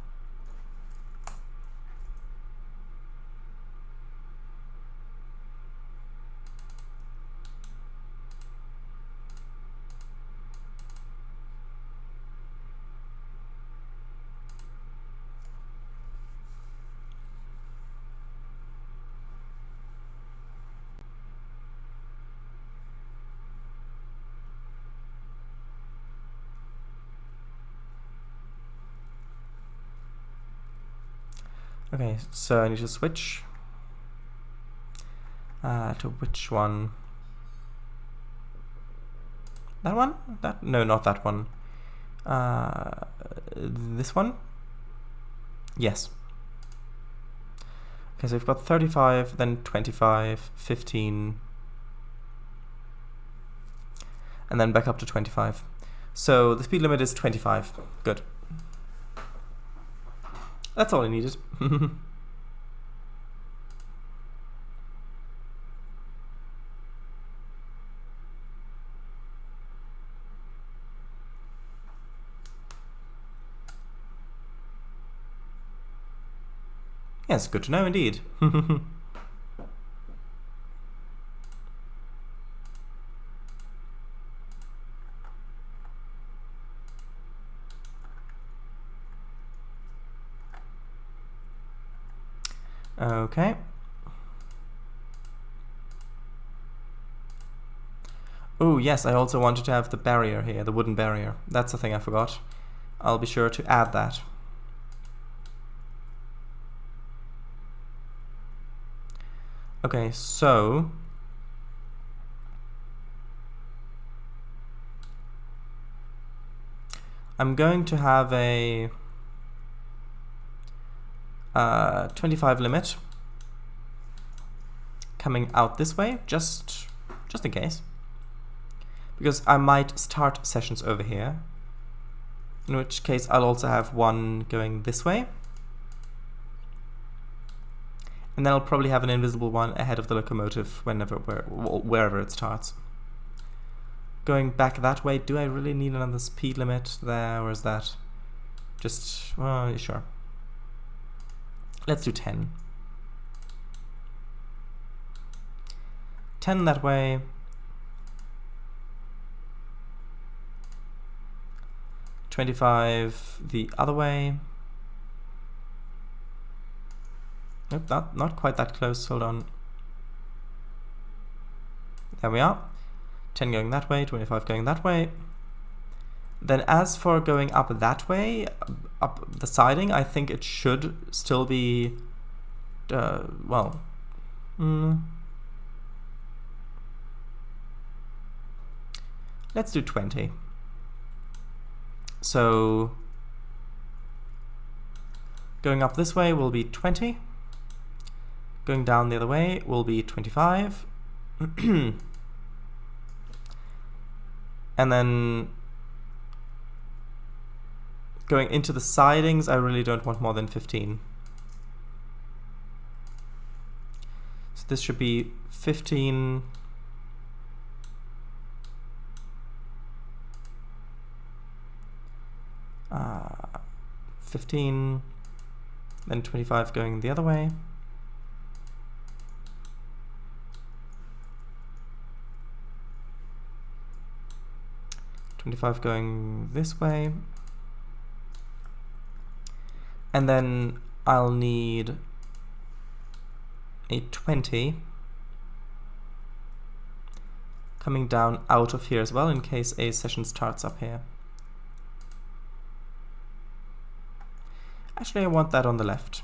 S1: Okay, so I need to switch to which one? That one? No, not that one. This one? Yes. Okay, so we've got 35, then 25, 15, and then back up to 25. So the speed limit is 25. Good. That's all I needed. Yes, good to know indeed. Okay. Oh yes, I also wanted to have the barrier here, the wooden barrier. That's the thing I forgot. I'll be sure to add that. Okay, so I'm going to have a 25 limit coming out this way, just in case, because I might start sessions over here, in which case I'll also have one going this way, and then I'll probably have an invisible one ahead of the locomotive wherever it starts. Going back that way, do I really need another speed limit there, or is that just, well, sure. Let's do 10. 10 that way. 25 the other way. Nope, not quite that close, hold on. There we are. 10 going that way, 25 going that way. Then as for going up that way, up the siding, I think it should still be, well, let's do 20. So going up this way will be 20. Going down the other way will be 25. And then going into the sidings, I really don't want more than 15. So this should be 15. 15, then 25 going the other way. Going this way, and then I'll need a 20 coming down out of here as well in case a session starts up here. Actually, I want that on the left.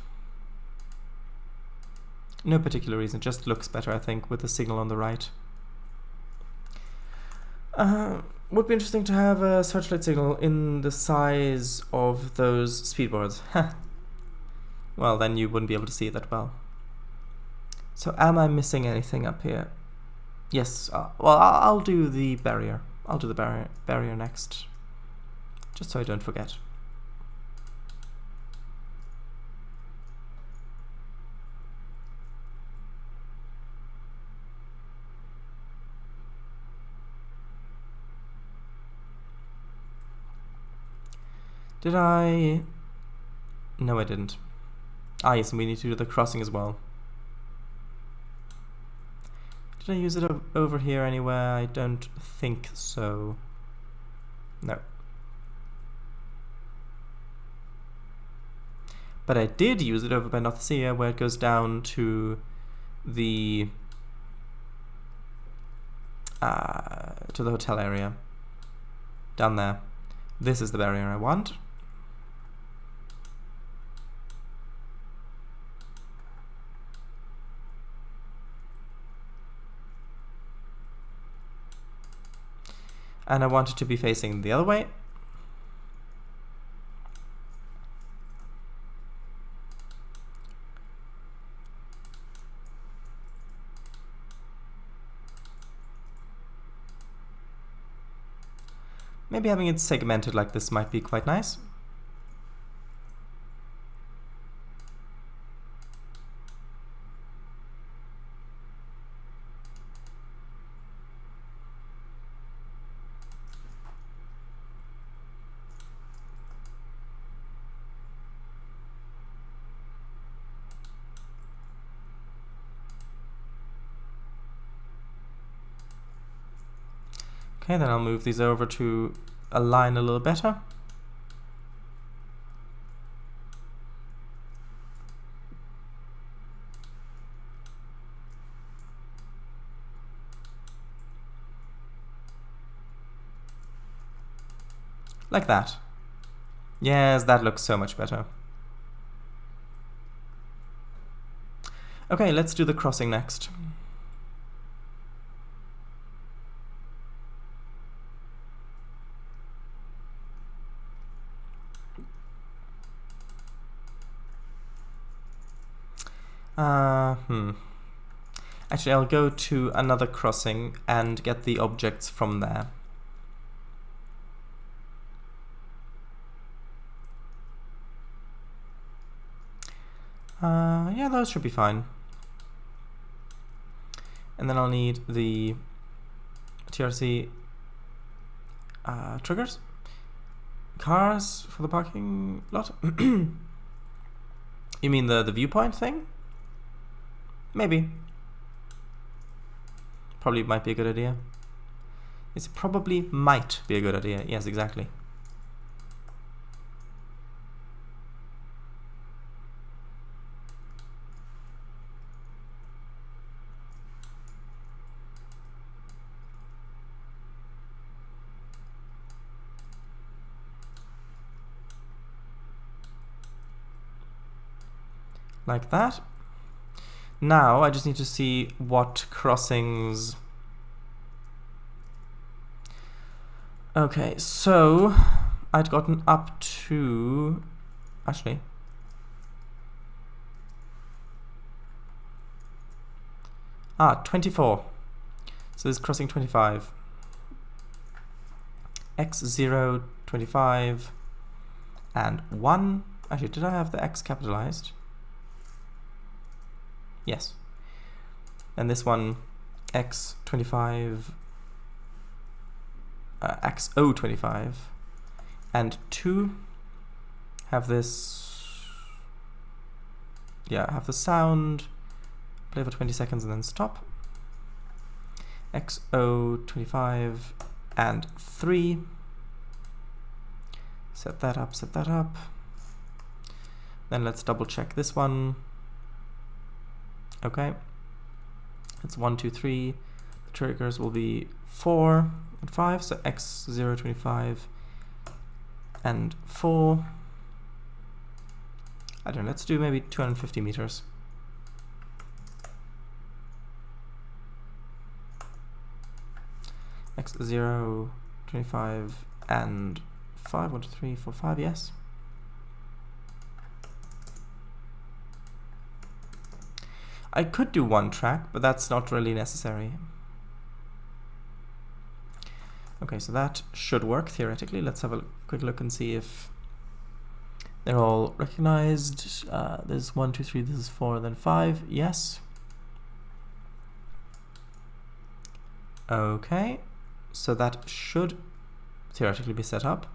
S1: No particular reason, it just looks better, I think, with the signal on the right. Would be interesting to have a searchlight signal in the size of those speedboards. Well, then you wouldn't be able to see it that well. So am I missing anything up here? Yes, well, I'll do the barrier. I'll do the barrier next, just so I don't forget. Did I? No, I didn't. Ah, yes, and we need to do the crossing as well. Did I use it over here anywhere? I don't think so. No. But I did use it over by Northsea, where it goes down to the hotel area. Down there. This is the barrier I want. And I want it to be facing the other way. Maybe having it segmented like this might be quite nice. Okay, then I'll move these over to align a little better. Like that. Yes, that looks so much better. Okay, let's do the crossing next. Actually, I'll go to another crossing and get the objects from there. Yeah, those should be fine. And then I'll need the TRC triggers. Cars for the parking lot? You mean the viewpoint thing? Maybe. Probably might be a good idea. It probably might be a good idea. Yes, exactly. Like that. Now I just need to see what crossings. Okay, so I'd gotten up to, actually, 24. So this is crossing 25. X0, 25, and 1. Actually, did I have the X capitalized? Yes. And this one, X25, XO25, and 2 have this, yeah, have the sound, play for 20 seconds and then stop. XO 25 and 3. Set that up, set that up. Then let's double check this one. Okay. It's 1, 2, 3. The triggers will be 4 and 5, so X0, 25 and 4. I don't know, let's do maybe 250 meters. X0, 25 and 5, 1, 2, 3, 4, 5, yes. I could do one track, but that's not really necessary. Okay, so that should work theoretically. Let's have a quick look and see if they're all recognized. There's 1, 2, 3, this is 4, then 5, yes. Okay, so that should theoretically be set up.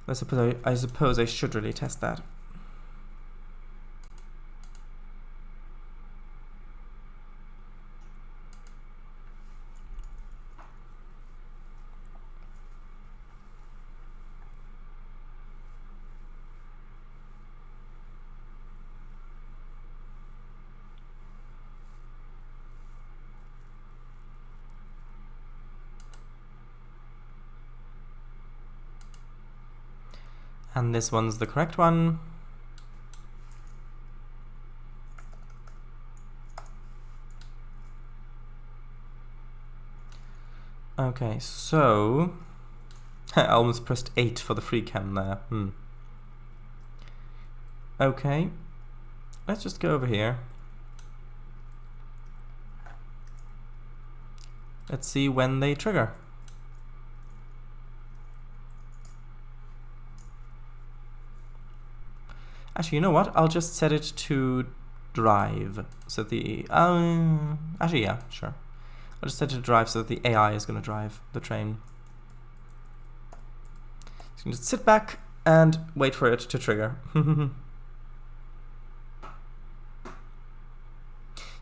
S1: I suppose I should really test that. And this one's the correct one. Okay, so I almost pressed 8 for the free cam there. Okay, let's just go over here. Let's see when they trigger. Actually, you know what? I'll just set it to drive. So the actually, yeah, sure. I'll just set it to drive so that the AI is going to drive the train. So you can just sit back and wait for it to trigger.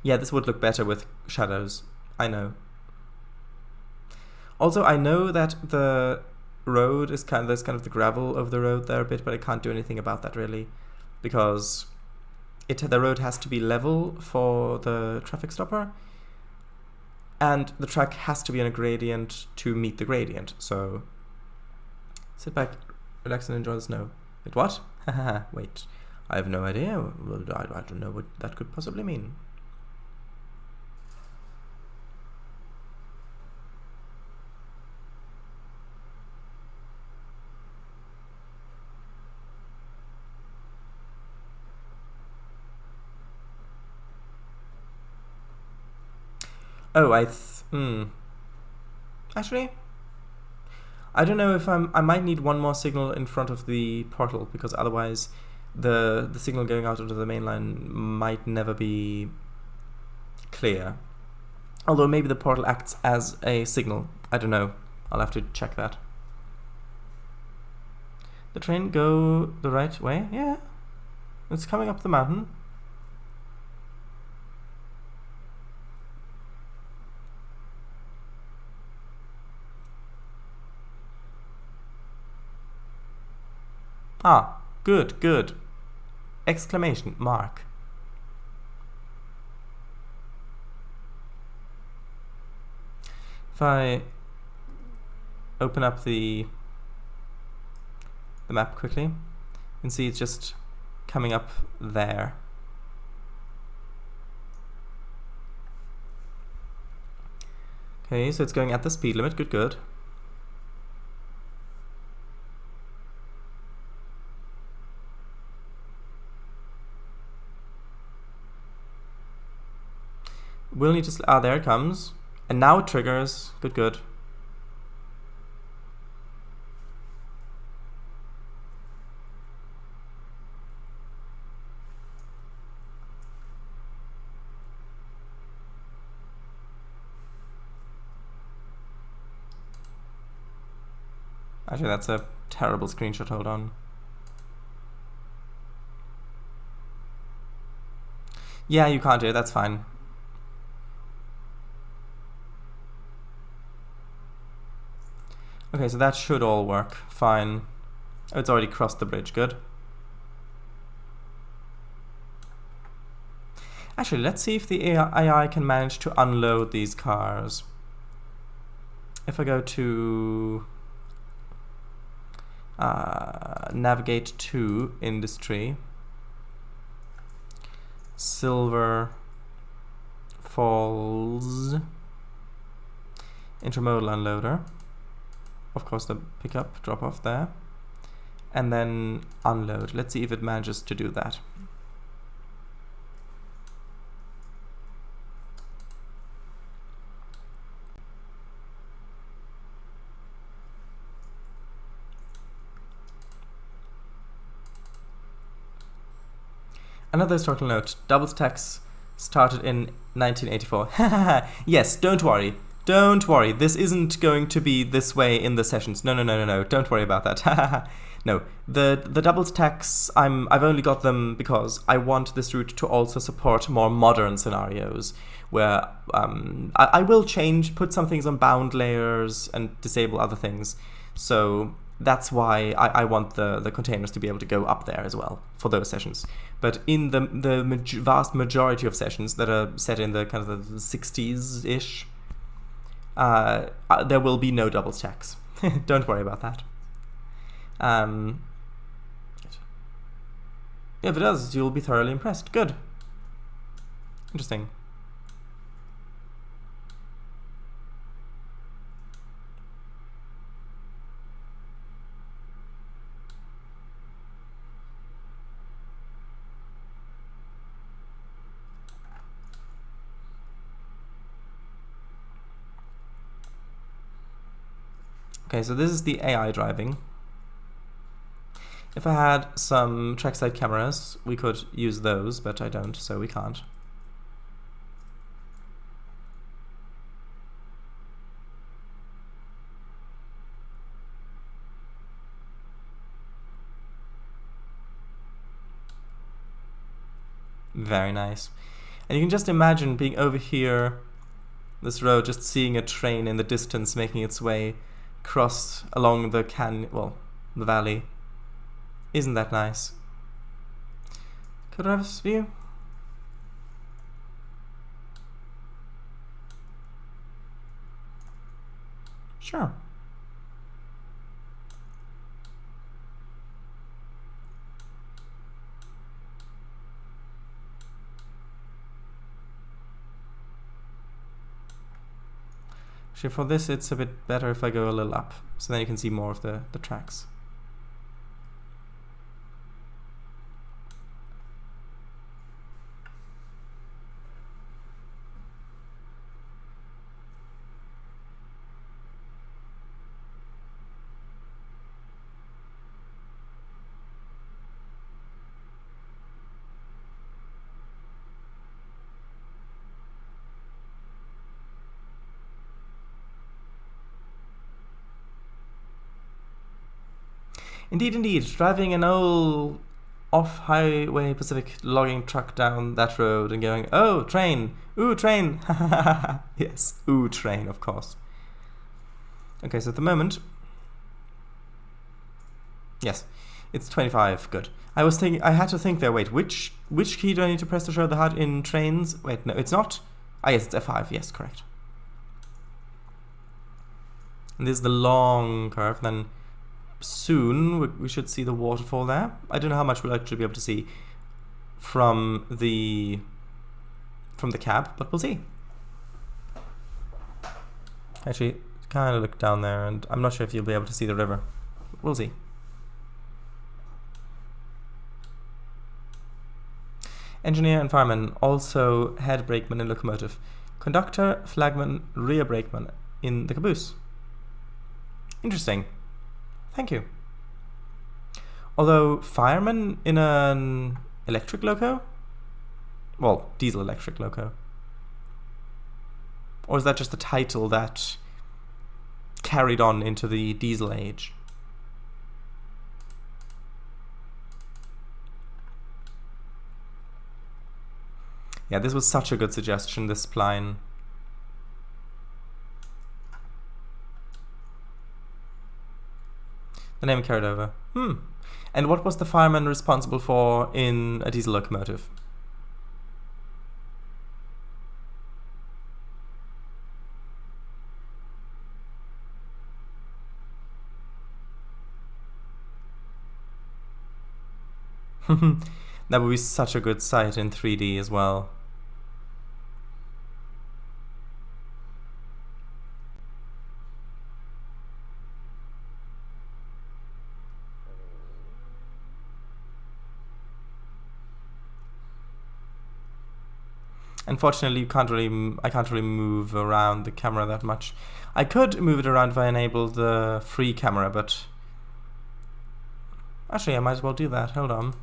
S1: Yeah, this would look better with shadows. I know. Also, I know that the road is there's kind of the gravel of the road there a bit, but I can't do anything about that really, because the road has to be level for the traffic stopper, and the track has to be in a gradient to meet the gradient. So sit back, relax, and enjoy the snow. Wait, what? Wait, I have no idea. I don't know what that could possibly mean. Oh, actually, I don't know if I might need one more signal in front of the portal, because otherwise the signal going out onto the main line might never be clear. Although maybe the portal acts as a signal. I don't know. I'll have to check that. The train go the right way? Yeah. It's coming up the mountain. Ah, good, good. Exclamation mark. If I open up the map quickly, you can see it's just coming up there. Okay, so it's going at the speed limit. Good, good. We'll need to... there it comes. And now it triggers. Good, good. Actually, that's a terrible screenshot. Hold on. Yeah, you can't do it. That's fine. Okay, so that should all work. Fine. Oh, it's already crossed the bridge. Good. Actually, let's see if the AI can manage to unload these cars. If I go to navigate to industry, Silver Falls, Intermodal Unloader, of course the pickup, drop off there, and then unload. Let's see if it manages to do that. Another historical note, double stacks started in 1984. Yes, don't worry. Don't worry, this isn't going to be this way in the sessions. No, don't worry about that. No, the double stacks, I've only got them because I want this route to also support more modern scenarios where I will put some things on bound layers and disable other things. So that's why I want the containers to be able to go up there as well for those sessions. But in the vast majority of sessions that are set in the kind of the 60s-ish, there will be no double stacks. Don't worry about that. If it does, you'll be thoroughly impressed. Good. Interesting. Okay, so this is the AI driving. If I had some trackside cameras, we could use those, but I don't, so we can't. Very nice. And you can just imagine being over here, this road, just seeing a train in the distance making its way across along the the valley. Isn't that nice? Could I have this view? Sure. Actually, for this, it's a bit better if I go a little up, so then you can see more of the tracks. Indeed, driving an old off-highway Pacific logging truck down that road and going, oh, train, ooh, train, yes, ooh, train, of course. Okay, so at the moment, yes, it's 25, good. I was thinking, I had to think there, wait, which key do I need to press to show the HUD in Trainz? Wait, no, it's not. Ah, yes, it's F5, yes, correct. And this is the long curve, then soon we should see the waterfall there. I don't know how much we'll actually be able to see from the cab, but we'll see. Actually, kind of look down there, and I'm not sure if you'll be able to see the river. We'll see. Engineer and fireman, also head brakeman in locomotive. Conductor, flagman, rear brakeman in the caboose. Interesting. Thank you. Although fireman in an electric loco? Well, diesel electric loco. Or is that just a title that carried on into the diesel age? Yeah, this was such a good suggestion, this spline. The name carried over. And what was the fireman responsible for in a diesel locomotive? That would be such a good sight in 3D as well. Unfortunately, I can't really move around the camera that much. I could move it around if I enabled the free camera, but actually I might as well do that. Hold on.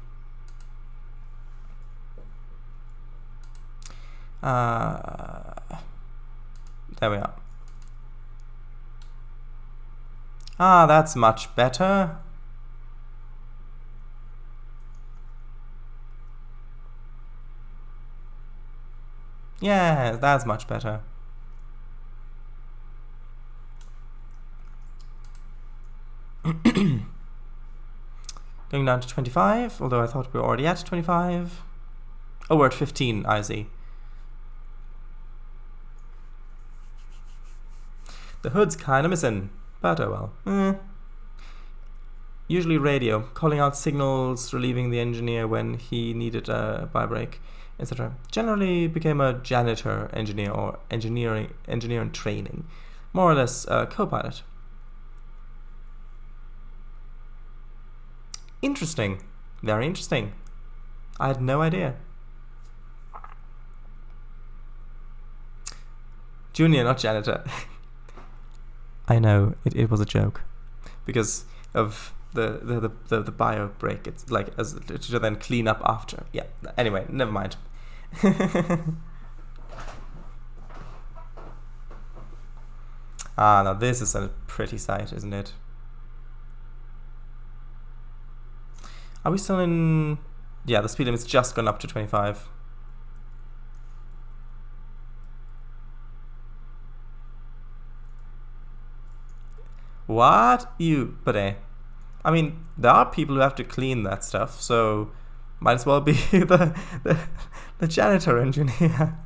S1: There we are. Ah, that's much better. Yeah, that's much better. Going down to 25, although I thought we were already at 25. Oh, we're at 15, I see. The hood's kind of missing, but oh well. Usually radio, calling out signals, relieving the engineer when he needed a by brake, etc. Generally became a janitor engineer or engineer in training, more or less a co-pilot. Interesting, very interesting. I had no idea. Junior, not janitor. I know, it was a joke because of the bio break. It's like as to then clean up after. Yeah. Anyway, never mind. Now this is a pretty sight, isn't it? Are we still in? Yeah, the speed limit's just gone up to 25. What? But I mean, there are people who have to clean that stuff, so might as well be the janitor engineer.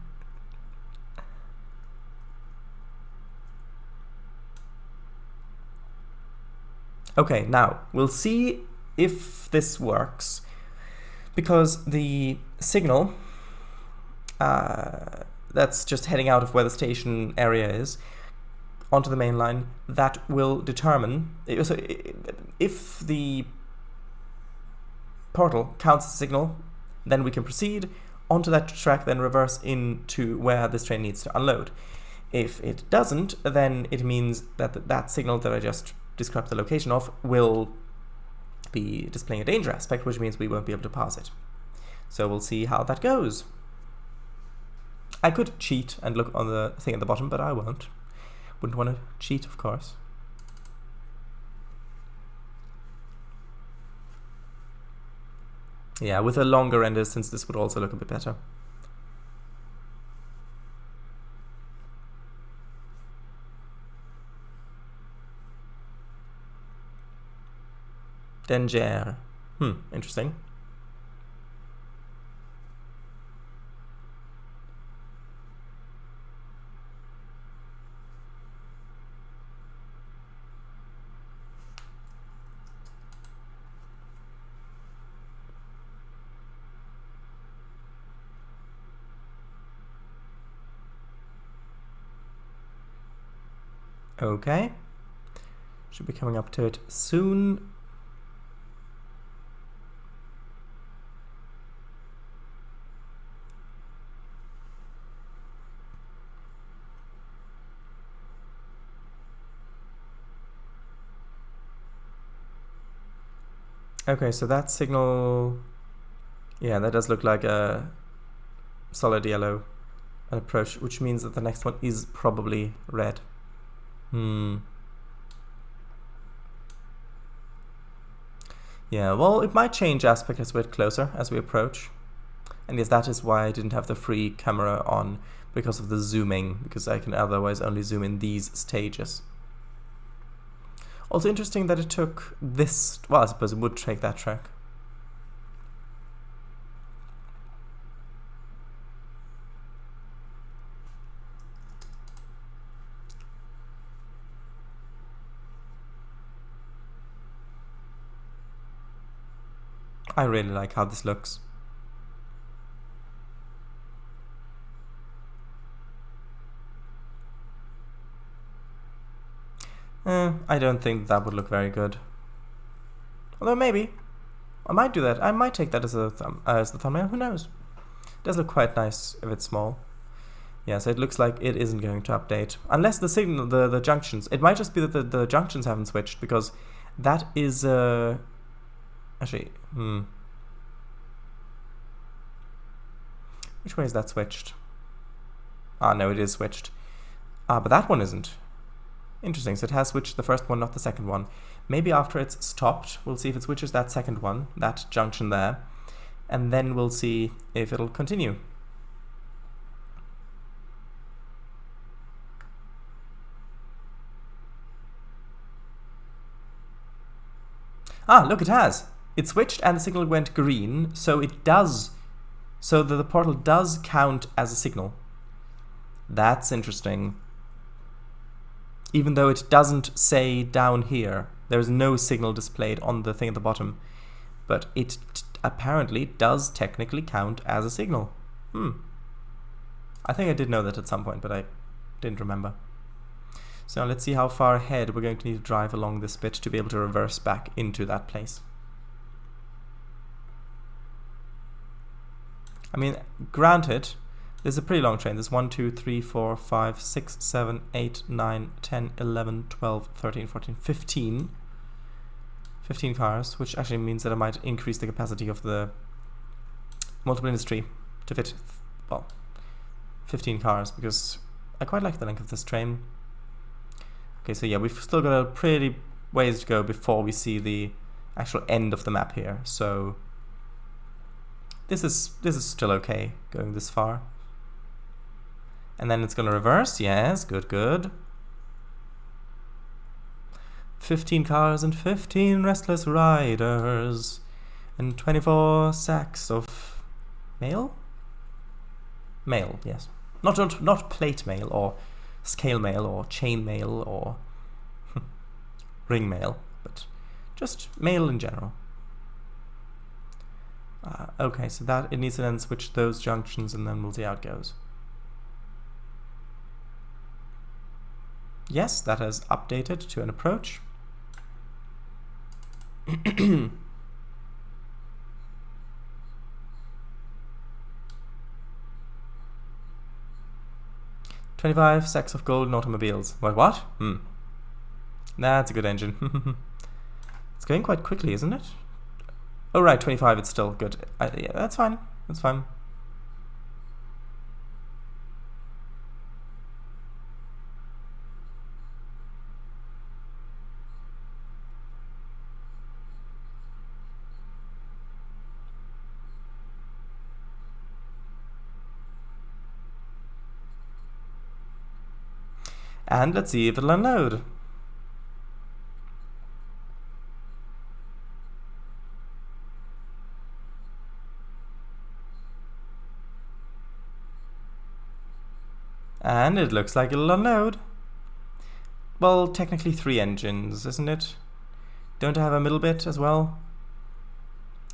S1: Okay, now we'll see if this works, because the signal that's just heading out of where the station area is onto the main line, that will determine, so if the portal counts the signal, then we can proceed onto that track, then reverse into where this train needs to unload. If it doesn't, then it means that that signal that I just described the location of will be displaying a danger aspect, which means we won't be able to pass it. So we'll see how that goes. I could cheat and look on the thing at the bottom, but I won't. Wouldn't want to cheat, of course. Yeah, with a longer render distance, this would also look a bit better. Danger. Interesting. Okay. Should be coming up to it soon. Okay, so that signal, yeah, that does look like a solid yellow, an approach, which means that the next one is probably red. Yeah, well, it might change aspect as we get closer, as we approach. And yes, that is why I didn't have the free camera on, because of the zooming, because I can otherwise only zoom in these stages. Also interesting that it took this, well, I suppose it would take that track. I really like how this looks. I don't think that would look very good. Although maybe. I might do that. I might take that as the thumbnail. Who knows? It does look quite nice if it's small. Yeah, so it looks like it isn't going to update. Unless the signal, the junctions. It might just be that the junctions haven't switched, because that is... Actually, Which way is that switched? Ah, no, it is switched. Ah, but that one isn't. Interesting, so it has switched the first one, not the second one. Maybe after it's stopped, we'll see if it switches that second one, that junction there, and then we'll see if it'll continue. Ah, look, it has. It switched and the signal went green, so it does. So the portal does count as a signal. That's interesting. Even though it doesn't say down here, there's no signal displayed on the thing at the bottom, but it apparently does technically count as a signal. I think I did know that at some point, but I didn't remember. So now let's see how far ahead we're going to need to drive along this bit to be able to reverse back into that place. I mean, granted, this is a pretty long train. There's 1, 2, 3, 4, 5, 6, 7, 8, 9, 10, 11, 12, 13, 14, 15. 15 cars, which actually means that I might increase the capacity of the multiple industry to fit, well, 15 cars, because I quite like the length of this train. Okay, so yeah, we've still got a pretty ways to go before we see the actual end of the map here. So this is still okay going this far. And then it's going to reverse. Yes, good, good. 15 cars and 15 restless riders and 24 sacks of mail? Mail, yes. Not plate mail or scale mail or chain mail or ring mail, but just mail in general. Okay, so that it needs to then switch those junctions and then we'll see how it goes. Yes, that has updated to an approach. 25 sacks of gold in automobiles. What? That's a good engine. It's going quite quickly, isn't it? Oh right, 25, it's still good. Yeah, that's fine. That's fine. And let's see if it'll unload. And it looks like it'll unload. Well, technically 3 engines, isn't it? Don't I have a middle bit as well?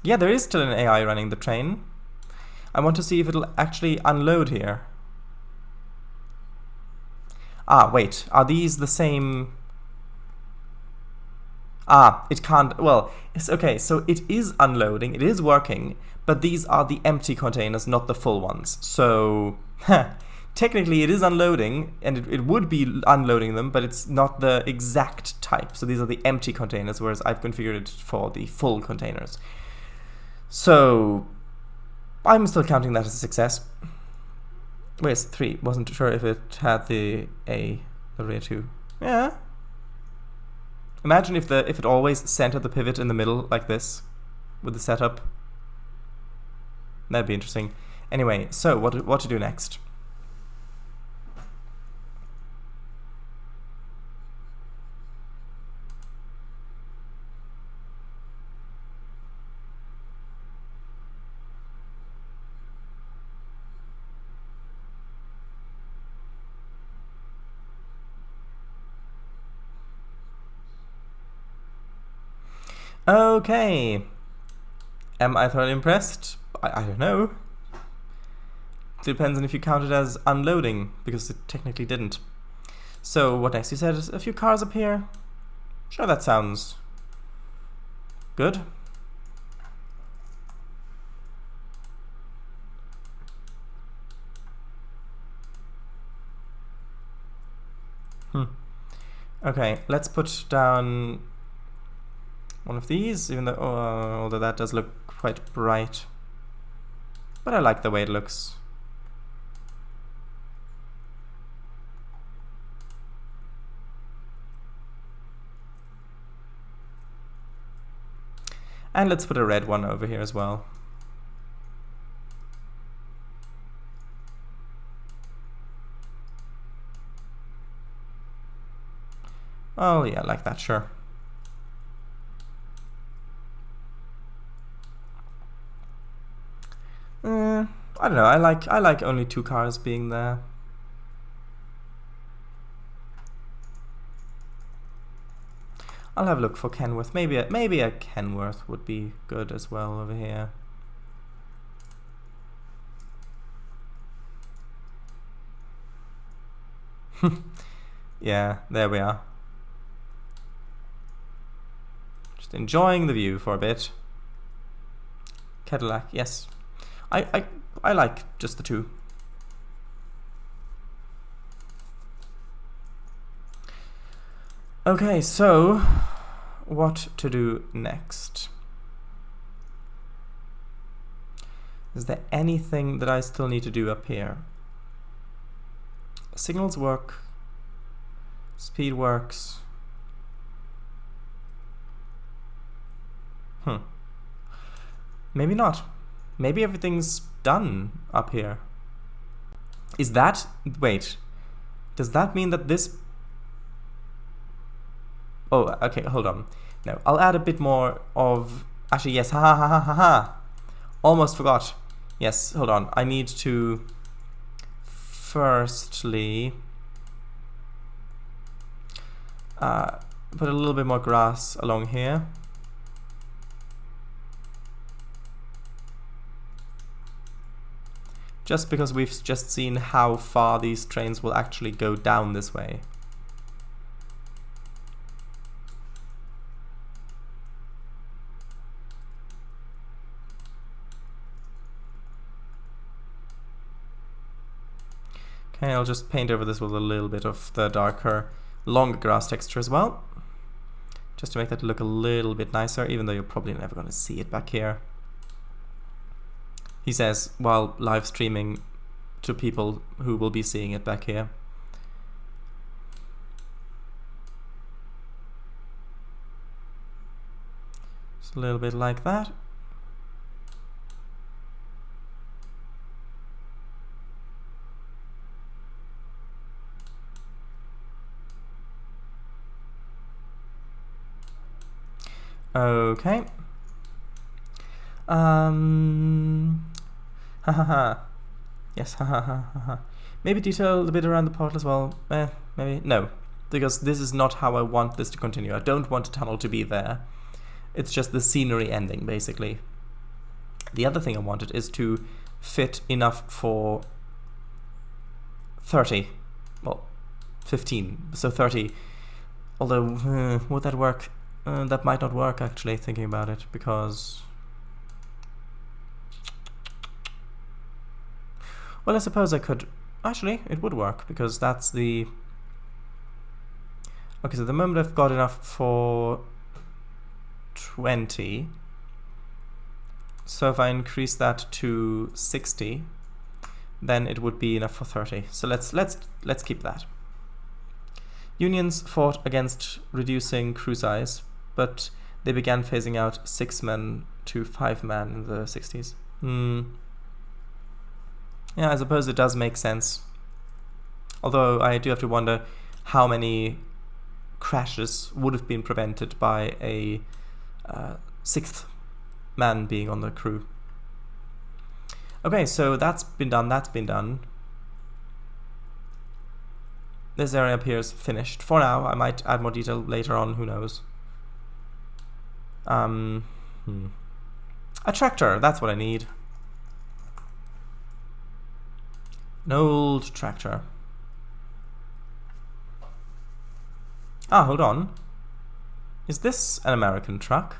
S1: Yeah, there is still an AI running the train. I want to see if it'll actually unload here. Ah, wait, are these the same? Ah, it can't, well, it's okay, so it is unloading, it is working, but these are the empty containers, not the full ones. So, technically it is unloading, and it would be unloading them, but it's not the exact type. So these are the empty containers, whereas I've configured it for the full containers. So, I'm still counting that as a success. Wait, it's 3. Wasn't sure if it had the rear 2. Yeah. Imagine if it always centered the pivot in the middle like this with the setup. that'd be interesting. Anyway, so what to do next? Okay. Am I thoroughly impressed? I don't know. Depends on if you count it as unloading, because it technically didn't. So what next? You said a few cars up here? Sure, that sounds good. Okay, let's put down one of these, even though, although that does look quite bright. But I like the way it looks. And let's put a red one over here as well. Oh yeah, like that, sure. I don't know, I like only 2 cars being there. I'll have a look for Kenworth. Maybe a Kenworth would be good as well over here. Yeah, there we are. Just enjoying the view for a bit. Cadillac, yes. I like just the 2. Okay, so what to do next? Is there anything that I still need to do up here? Signals work. Speed works. Maybe not. Maybe everything's done up here. Is that... Wait. Does that mean that this... Oh, okay, hold on. No, I'll add a bit more of... Actually, yes, ha ha ha ha ha ha. Almost forgot. Yes, hold on. I need to... Firstly... put a little bit more grass along here. Just because we've just seen how far these trains will actually go down this way. Okay, I'll just paint over this with a little bit of the darker, longer grass texture as well. Just to make that look a little bit nicer, even though you're probably never going to see it back here. He says, while live streaming to people who will be seeing it back here. Just a little bit like that. Okay. Ha ha ha. Yes, ha ha ha ha ha. Maybe detail a bit around the portal as well. Maybe. No, because this is not how I want this to continue. I don't want a tunnel to be there. It's just the scenery ending, basically. The other thing I wanted is to fit enough for 30. Well, 15. So 30. Although, would that work? That might not work, actually, thinking about it, because... Well, I suppose I could... Actually, it would work, because that's the... Okay, so at the moment I've got enough for 20. So if I increase that to 60, then it would be enough for 30. So let's keep that. Unions fought against reducing crew size, but they began phasing out 6 men to 5 men in the 60s. Yeah, I suppose it does make sense. Although I do have to wonder how many crashes would have been prevented by a sixth man being on the crew. Okay, so that's been done. This area appears finished. For now, I might add more detail later on, who knows. A tractor, that's what I need. An old tractor. Ah, hold on. Is this an American truck?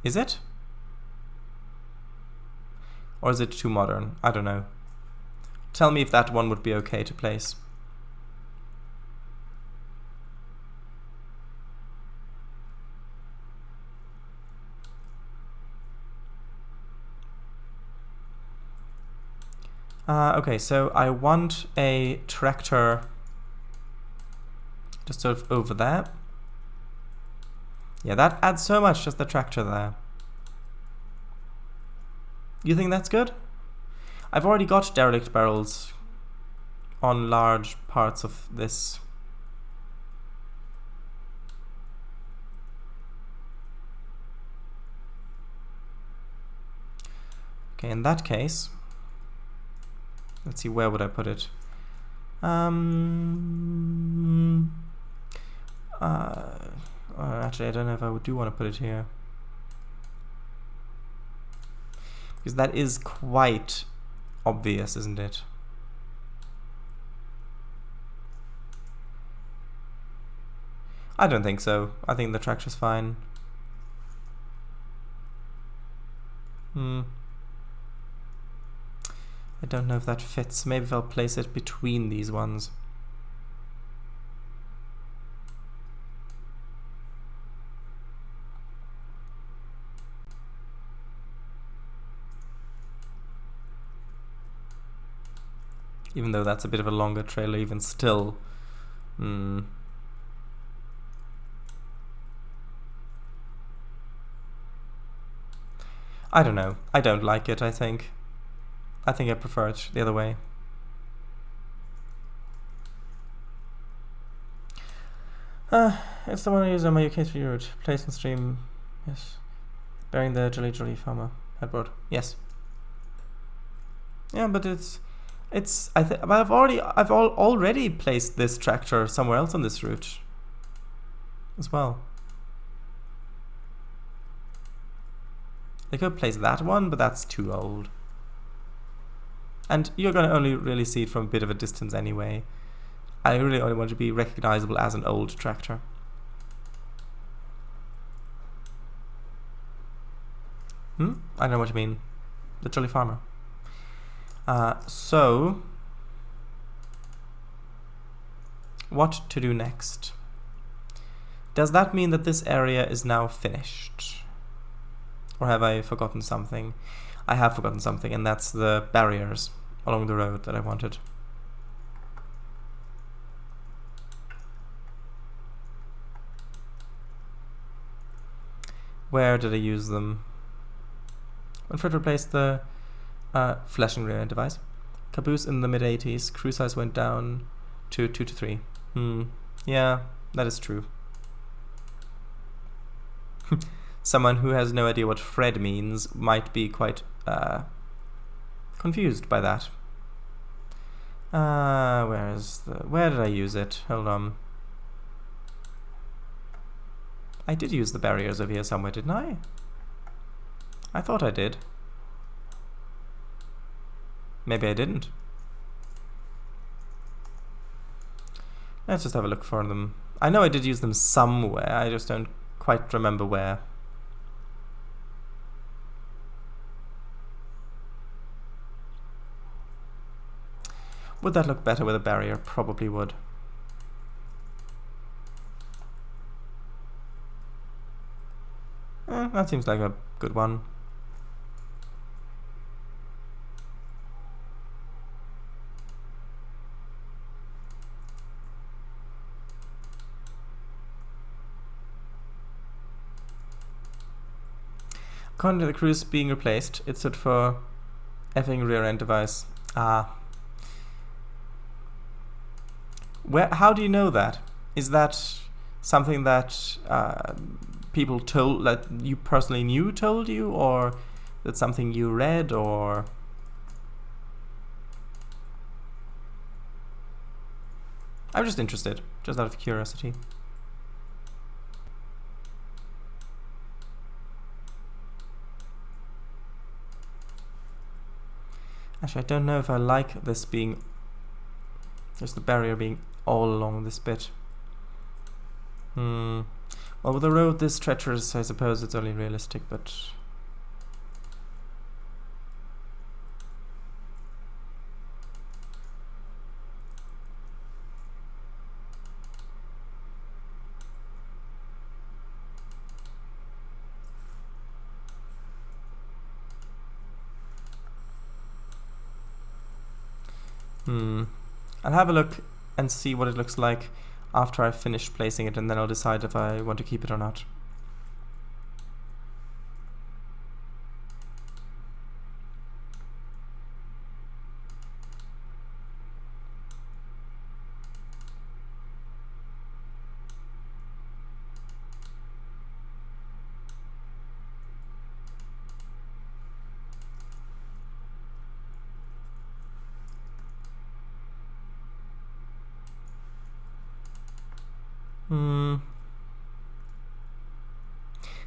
S1: Is it? Or is it too modern? I don't know. Tell me if that one would be okay to place. Okay, so I want a tractor just sort of over there. Yeah, that adds so much, just the tractor there. You think that's good? I've already got derelict barrels on large parts of this. Okay, in that case, let's see, where would I put it? Actually, I don't know if I do want to put it here. Because that is quite obvious, isn't it? I don't think so. I think the tractor's fine. I don't know if that fits. Maybe if I'll place it between these ones. Even though that's a bit of a longer trailer, even still. I don't know. I don't like it, I think. I think I prefer it the other way. It's the one I use on my UK3 route. Place and stream. Yes. Bearing the Jolly Farmer headboard. Yes. Yeah, but I've already placed this tractor somewhere else on this route as well. I could place that one, but that's too old. And you're going to only really see it from a bit of a distance anyway. I really only want it to be recognizable as an old tractor. I don't know what you mean. The Jolly Farmer. So, what to do next? Does that mean that this area is now finished? Or have I forgotten something? I have forgotten something, and that's the barriers along the road that I wanted. Where did I use them? When Fred replaced the flashing rear device. Caboose in the mid-80s. Crew size went down to 2 to 3. Yeah, that is true. Someone who has no idea what Fred means might be quite confused by that. Where did I use it? Hold on. I did use the barriers over here somewhere, didn't I? I thought I did. Maybe I didn't. Let's just have a look for them. I know I did use them somewhere, I just don't quite remember where. Would that look better with a barrier? Probably would. That seems like a good one. According to the cruise being replaced, it stood for effing rear end device. Ah. How do you know that? Is that something that people told, that you personally knew told you, or that's something you read, or... I'm just interested, just out of curiosity. Actually, I don't know if I like this being... just the barrier being all along this bit. Well, with a road this treacherous, I suppose it's only realistic, but... I'll have a look and see what it looks like after I've finished placing it, and then I'll decide if I want to keep it or not.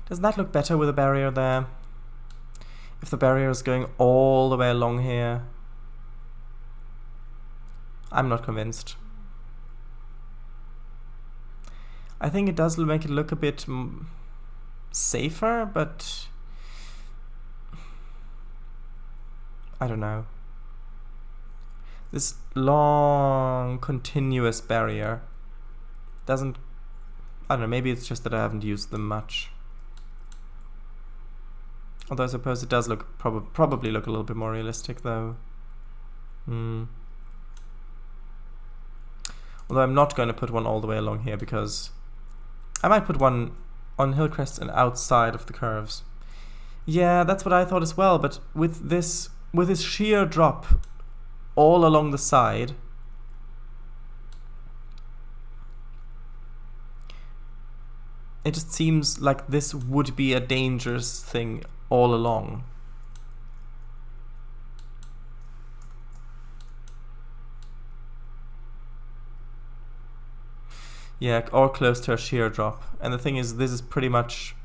S1: Does that look better with a barrier there? If the barrier is going all the way along here? I'm not convinced. I think it does make it look a bit safer, but... I don't know. This long, continuous barrier doesn't... I don't know, maybe it's just that I haven't used them much. Although I suppose it does look probably look a little bit more realistic, though. Although I'm not going to put one all the way along here, because I might put one on hill crests and outside of the curves. Yeah, that's what I thought as well, but with this sheer drop all along the side, it just seems like this would be a dangerous thing all along. Yeah, or close to a sheer drop. And the thing is, this is pretty much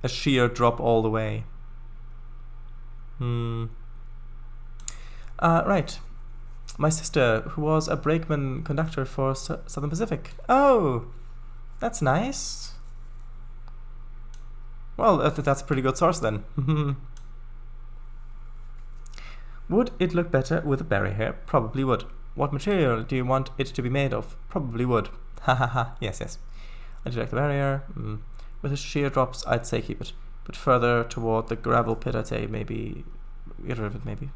S1: a sheer drop all the way. Right. My sister, who was a brakeman conductor for Southern Pacific. Oh, that's nice. Well, that's a pretty good source then. Would it look better with a barrier here? Probably would. What material do you want it to be made of? Probably would. Hahaha, yes. I do like the barrier. With the sheer drops, I'd say keep it. But further toward the gravel pit, I'd say maybe get rid of it, maybe.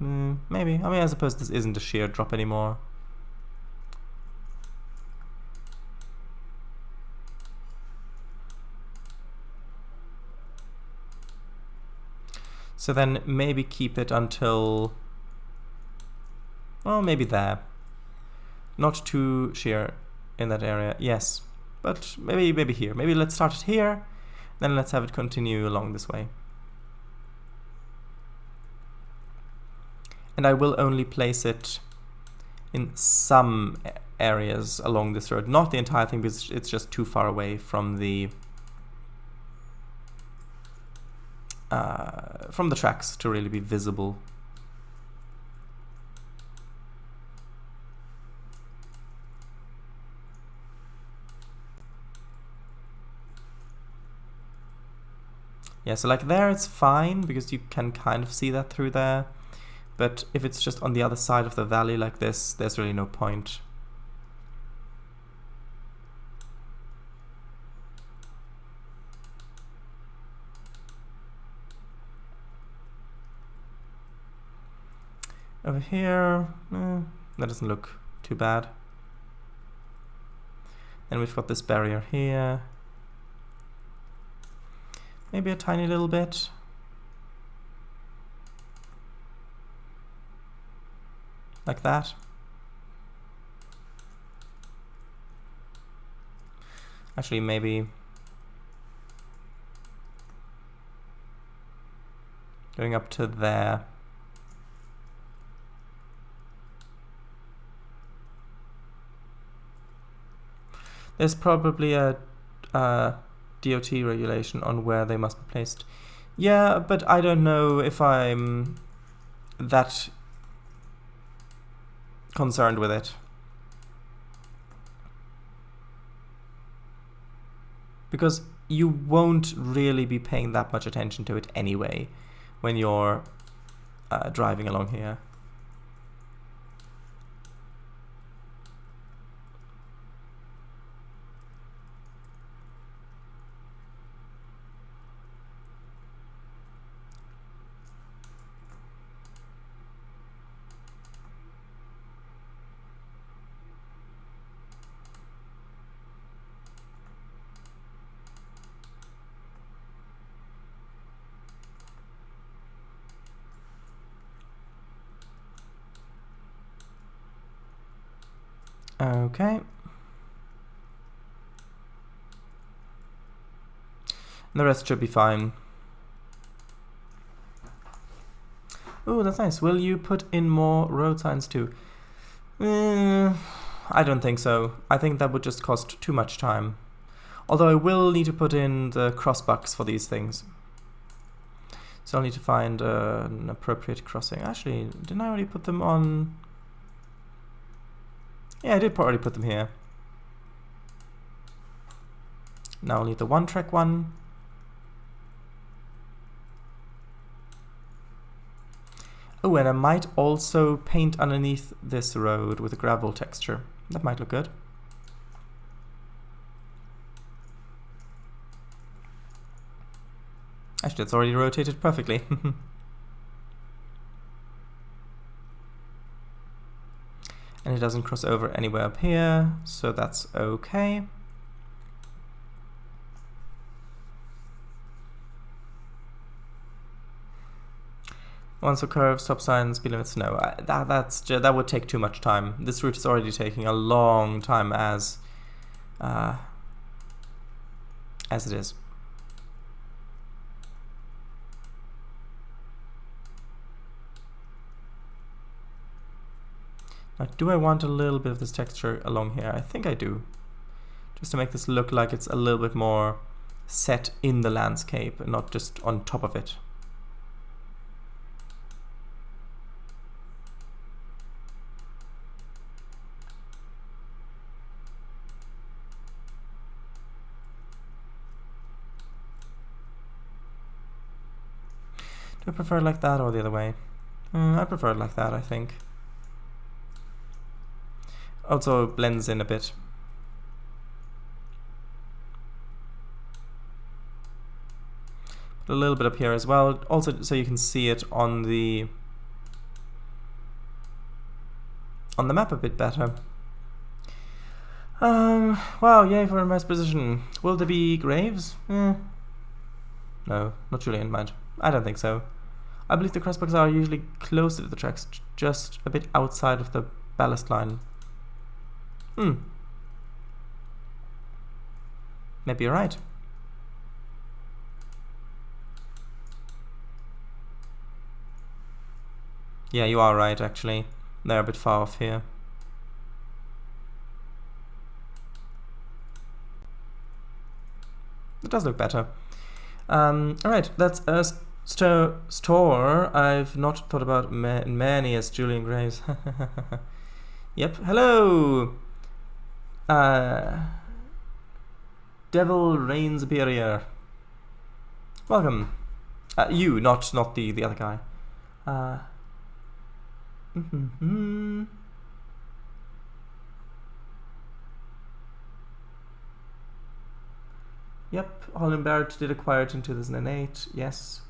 S1: Maybe. I mean, I suppose this isn't a sheer drop anymore. So then maybe keep it until... well, maybe there. Not too sheer in that area, yes. But maybe here. Maybe let's start it here, then let's have it continue along this way. And I will only place it in some areas along this road. Not the entire thing, because it's just too far away from the tracks to really be visible. Yeah, so like there it's fine, because you can kind of see that through there. But if it's just on the other side of the valley like this, there's really no point. Over here, that doesn't look too bad. Then we've got this barrier here. Maybe a tiny little bit. like that. Actually, maybe going up to there. There's probably a DOT regulation on where they must be placed. Yeah, but I don't know if I'm that concerned with it. Because you won't really be paying that much attention to it anyway when you're driving along here. Okay. And the rest should be fine. Ooh, that's nice. Will you put in more road signs too? I don't think so. I think that would just cost too much time. Although I will need to put in the crossbucks for these things. So I'll need to find an appropriate crossing. Actually, didn't I already put them on? Yeah, I did already put them here. Now I'll need the one-track one. Oh, and I might also paint underneath this road with a gravel texture. That might look good. Actually, it's already rotated perfectly. And it doesn't cross over anywhere up here, so that's okay. Once a curve, stop signs, speed limits, no. That would take too much time. This route is already taking a long time as it is. Now, do I want a little bit of this texture along here? I think I do. Just to make this look like it's a little bit more set in the landscape and not just on top of it. Do I prefer it like that or the other way? I prefer it like that, I think. Also blends in a bit. Put a little bit up here as well, also so you can see it on the map a bit better. Wow, yay for a nice position. Will there be graves? No, not Julian, mind. I don't think so. I believe the crossbucks are usually closer to the tracks, just a bit outside of the ballast line. Maybe you're right. Yeah, you are right, actually. They're a bit far off here. It does look better. Alright, that's a store I've not thought about many as Julian Graves. Yep, hello! Devil Reign Superior. Welcome. You, not the other guy. Yep, Holland Barrett did acquire it in 2008, yes.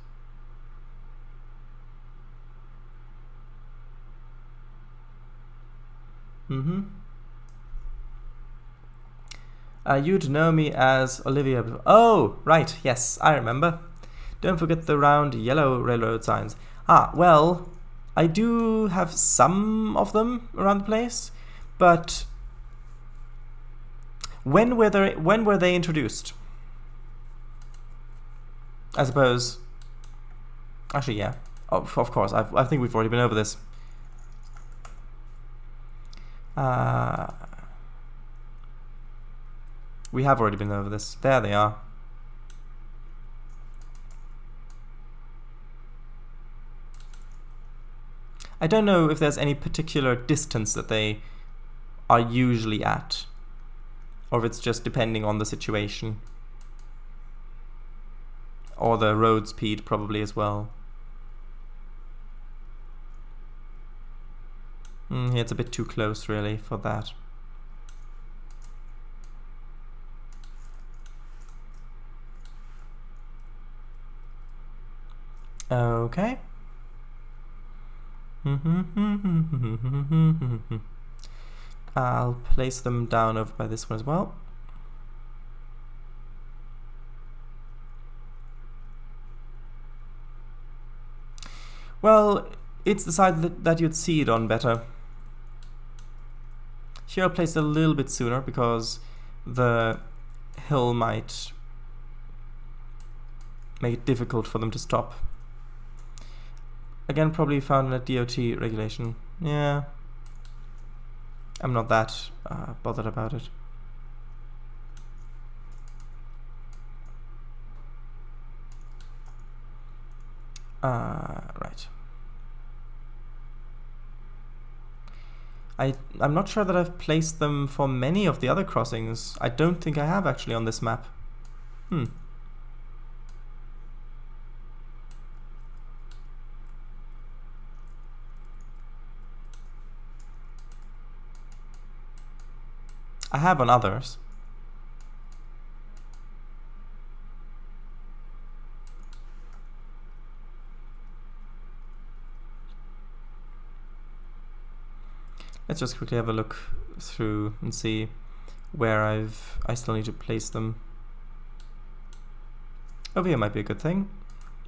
S1: You'd know me as Olivia. Oh, right, yes, I remember. Don't forget the round yellow railroad signs. Ah, well, I do have some of them around the place, but when were they introduced? I suppose. Actually, yeah. Of course. I think we've already been over this. We have already been over this. There they are. I don't know if there's any particular distance that they are usually at, or if it's just depending on the situation. Or the road speed probably as well. It's a bit too close really for that. Okay. I'll place them down over by this one as well. Well, it's the side that you'd see it on better. Here I'll place it a little bit sooner because the hill might make it difficult for them to stop. Again, probably found in a DOT regulation. Yeah, I'm not that bothered about it. Right. I'm not sure that I've placed them for many of the other crossings. I don't think I have actually on this map. I have on others. Let's just quickly have a look through and see where I still need to place them. Over here might be a good thing.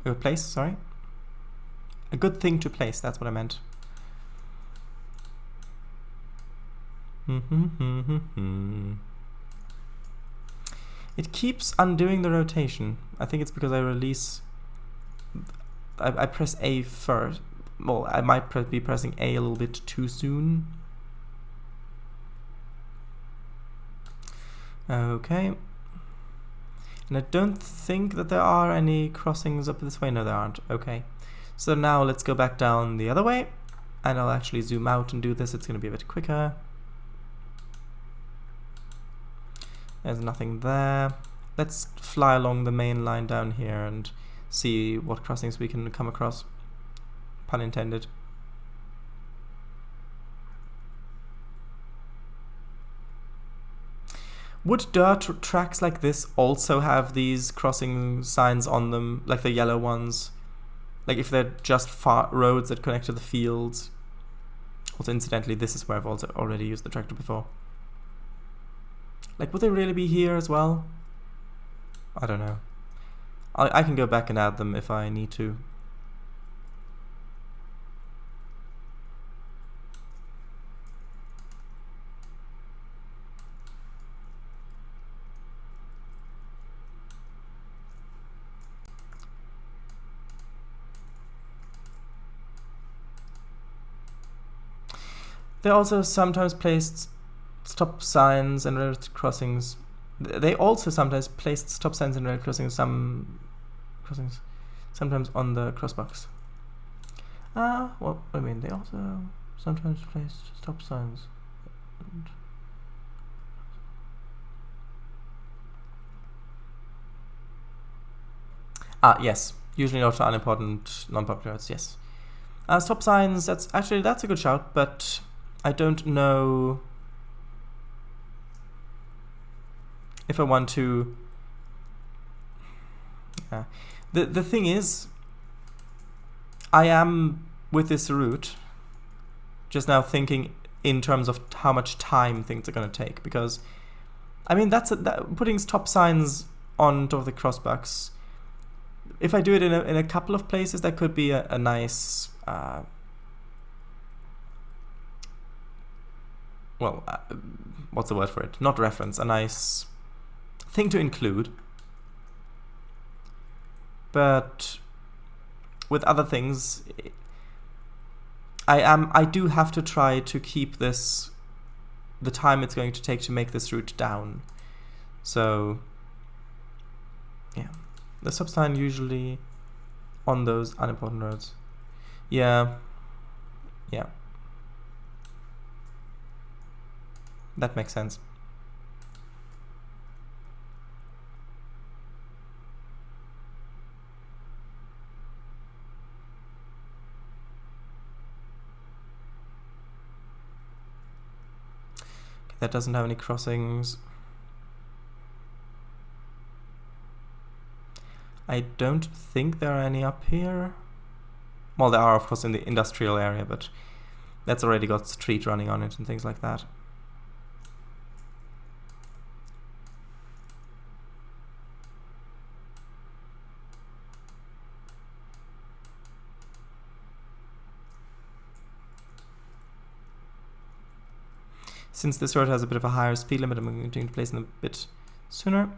S1: A good place, sorry. A good thing to place, that's what I meant. It keeps undoing the rotation. I think it's because I release... I press A first. Well, I might be pressing A a little bit too soon. Okay. And I don't think that there are any crossings up this way. No, there aren't. Okay. So now let's go back down the other way. And I'll actually zoom out and do this. It's going to be a bit quicker. There's nothing there. Let's fly along the main line down here and see what crossings we can come across. Pun intended. Would dirt tracks like this also have these crossing signs on them, like the yellow ones? Like if they're just roads that connect to the fields? Also, incidentally, this is where I've also already used the tractor before. Like, would they really be here as well? I don't know. I can go back and add them if I need to. They also sometimes placed stop signs and rail crossings. They also sometimes placed stop signs and rail crossings. Some crossings, sometimes on the crossbox. Well, I mean, they also sometimes placed stop signs. Yes, usually not unimportant, non-popular roads. Yes, stop signs. That's a good shout, but I don't know if I want to. The thing is, I am with this route just now thinking in terms of how much time things are going to take, because I mean putting stop signs on top of the crossbucks, if I do it in a couple of places, that could be a nice well, what's the word for it? Not reference, a nice thing to include. But with other things, I do have to try to keep this, the time it's going to take to make this route down. So yeah, the stop sign usually on those unimportant roads. Yeah, that makes sense. That doesn't have any crossings. I don't think there are any up here. Well, there are, of course, in the industrial area, but that's already got street running on it and things like that. Since this road has a bit of a higher speed limit, I'm going to place it a bit sooner.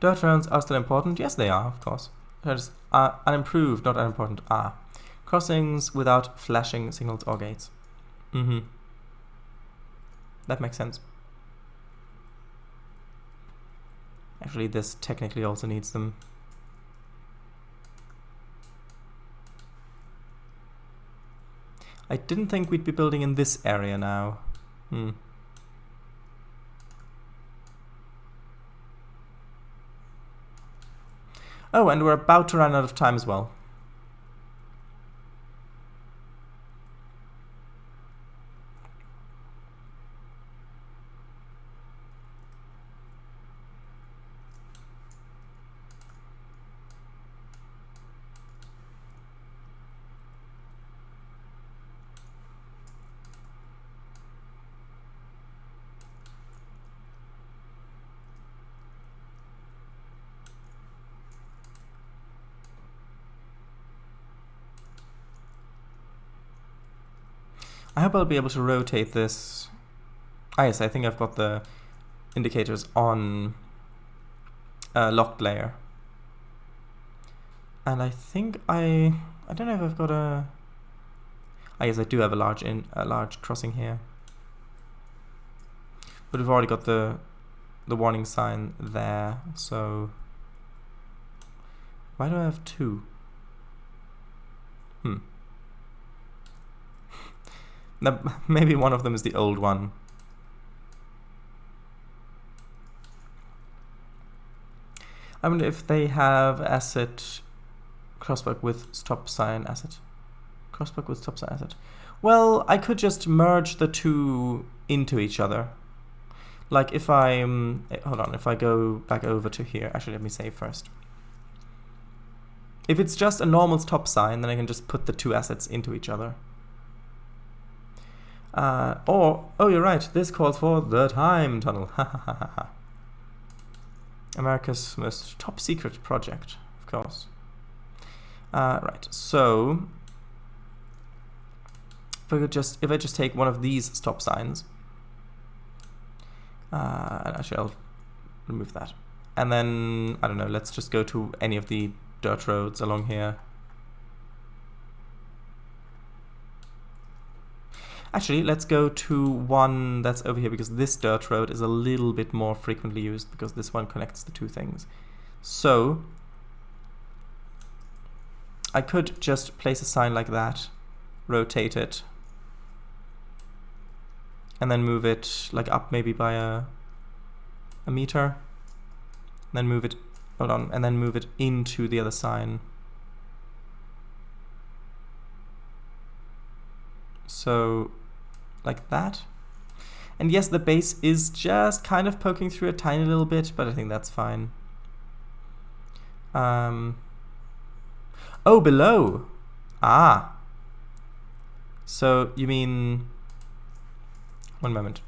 S1: Dirt roads are still important? Yes, they are, of course. Roads are unimproved, not unimportant. Crossings without flashing signals or gates. That makes sense. Actually, this technically also needs them. I didn't think we'd be building in this area now. Oh, and we're about to run out of time as well. I hope I'll be able to rotate this. Yes, I think I've got the indicators on locked layer. And I think I don't know if I've got a... yes, I do have a large crossing here. But we've already got the warning sign there, so... Why do I have two? Now, maybe one of them is the old one. I wonder if they have asset crossbuck with stop sign asset. Crossbuck with stop sign asset. Well, I could just merge the two into each other. Like if I... hold on, if I go back over to here... Actually, let me save first. If it's just a normal stop sign, then I can just put the two assets into each other. Oh, you're right, this calls for the time tunnel. America's most top secret project, of course. Right, so if I just take one of these stop signs, and actually I'll remove that, and then I don't know, let's just go to any of the dirt roads along here. Actually, let's go to one that's over here, because this dirt road is a little bit more frequently used, because this one connects the two things. So I could just place a sign like that, rotate it, and then move it like up maybe by a meter, and then move it, hold on, and then move it into the other sign. So like that. And yes, the base is just kind of poking through a tiny little bit, but I think that's fine. Oh, below. So you mean... One moment.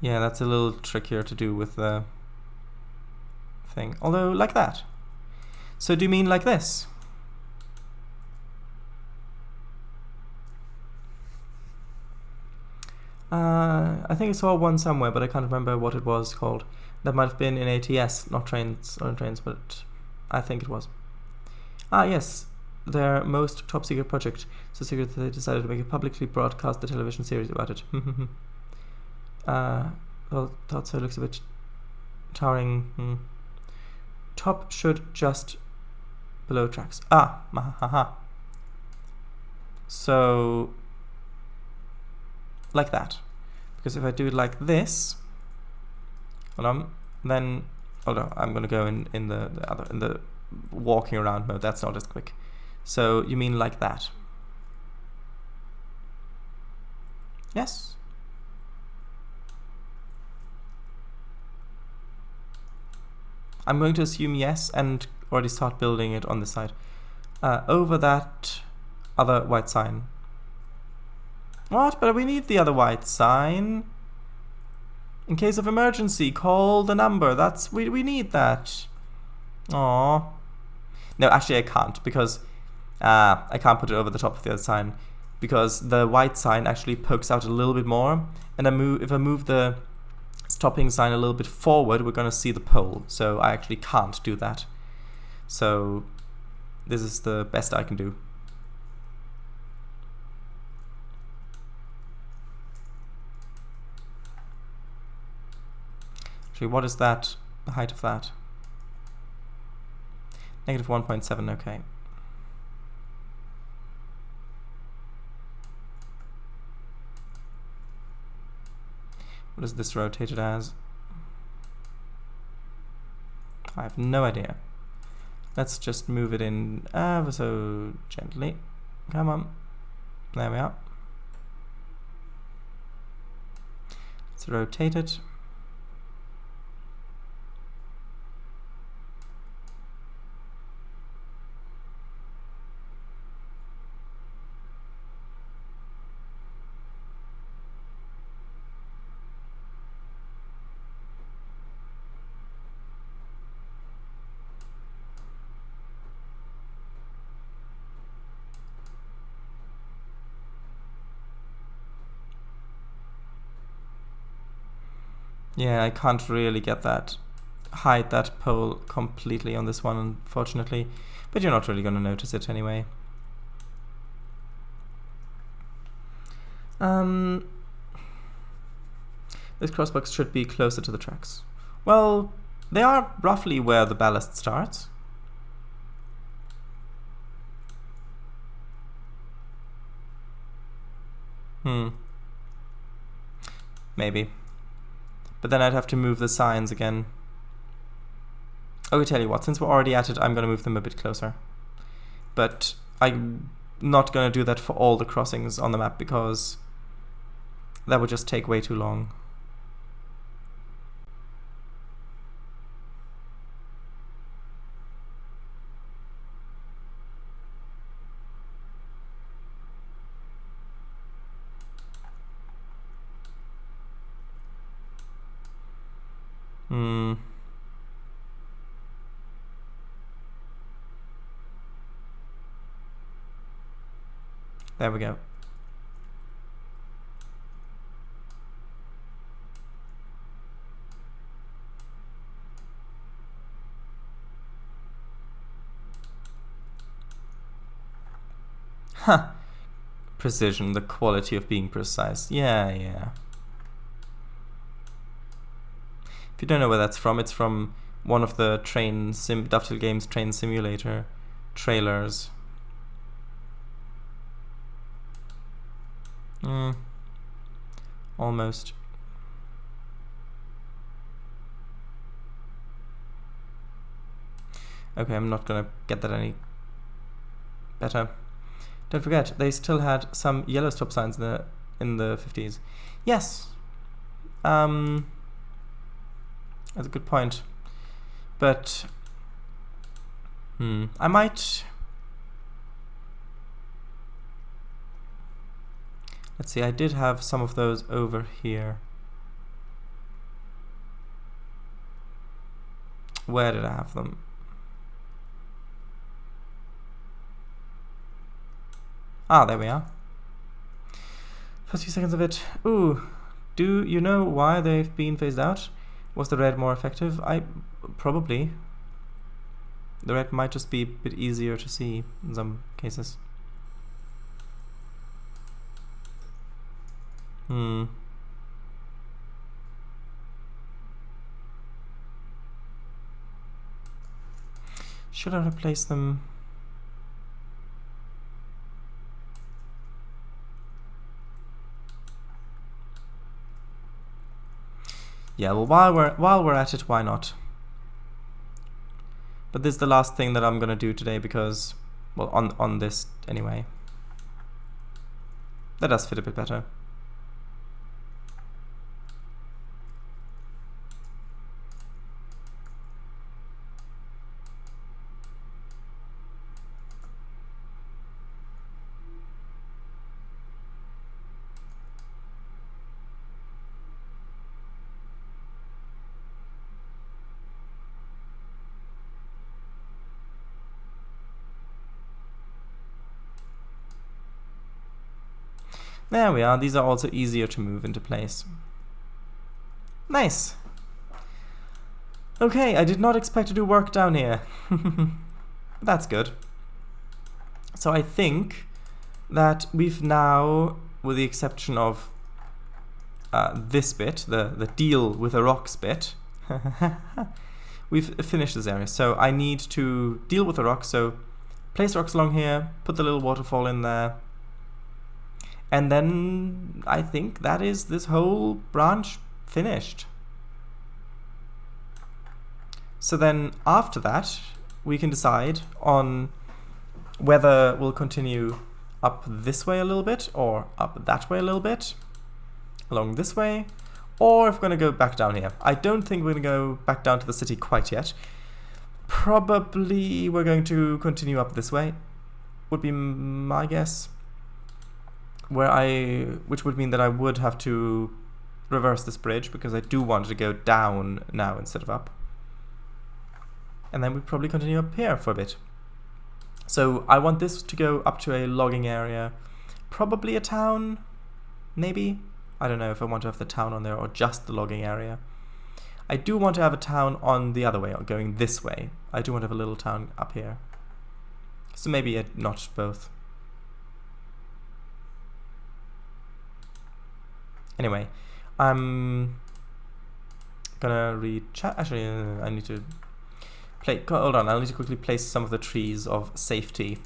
S1: Yeah, that's a little trickier to do with the thing. Although, like that. So do you mean like this? I think I saw one somewhere, but I can't remember what it was called. That might have been in ATS, not Trainz, but I think it was. Ah, yes, their most top secret project. So secret that they decided to make a publicly broadcast the television series about it. Well, thought so. Looks a bit towering. Top should just below tracks. So like that, because if I do it like this, hold on, then I'm gonna go in the walking around mode. That's not as quick. So you mean like that? Yes. I'm going to assume yes and already start building it on this side. Over that other white sign. What? But we need the other white sign. In case of emergency, call the number. We need that. Aww. No, actually I can't, because I can't put it over the top of the other sign, because the white sign actually pokes out a little bit more, and if I move the stopping sign a little bit forward, we're going to see the pole, so I actually can't do that. So this is the best I can do. Actually, what is that, the height of that? Negative 1.7, okay. What is this rotated as? I have no idea. Let's just move it in ever so gently. Come on. There we are. Let's rotate it. Yeah, I can't really hide that pole completely on this one, unfortunately, but you're not really going to notice it anyway. This crossbox should be closer to the tracks. Well, they are roughly where the ballast starts. Maybe. But then I'd have to move the signs again. Okay, tell you what, since we're already at it, I'm going to move them a bit closer. But I'm not going to do that for all the crossings on the map, because that would just take way too long. There we go. Huh. Precision, the quality of being precise. Yeah. If you don't know where that's from, it's from one of the Dovetail Games Train Simulator trailers. Almost. Okay, I'm not gonna get that any better. Don't forget, they still had some yellow stop signs in the 50s. Yes. That's a good point. But I might. Let's see, I did have some of those over here. where did I have them? Ah, there we are. First few seconds of it. Ooh, do you know why they've been phased out? Was the red more effective? Probably. The red might just be a bit easier to see in some cases. Should I replace them? Yeah, well, while we're at it, why not? But this is the last thing that I'm gonna do today because, well, on this anyway. That does fit a bit better. There we are. These are also easier to move into place. Nice. Okay, I did not expect to do work down here. That's good. So I think that we've now, with the exception of this bit, the deal with the rocks bit, we've finished this area. So I need to deal with the rocks. So place rocks along here, put the little waterfall in there. And then I think that is this whole branch finished. So then after that, we can decide on whether we'll continue up this way a little bit, or up that way a little bit, along this way, or if we're going to go back down here. I don't think we're going to go back down to the city quite yet. Probably we're going to continue up this way, would be my guess. Which would mean that I would have to reverse this bridge because I do want it to go down now instead of up. And then we probably continue up here for a bit. So I want this to go up to a logging area, probably a town, maybe. I don't know if I want to have the town on there or just the logging area. I do want to have a town on the other way, or going this way. I do want to have a little town up here. So maybe not both. Anyway, I'm gonna read chat. Actually, I need to hold on, I'll need to quickly place some of the trees of safety.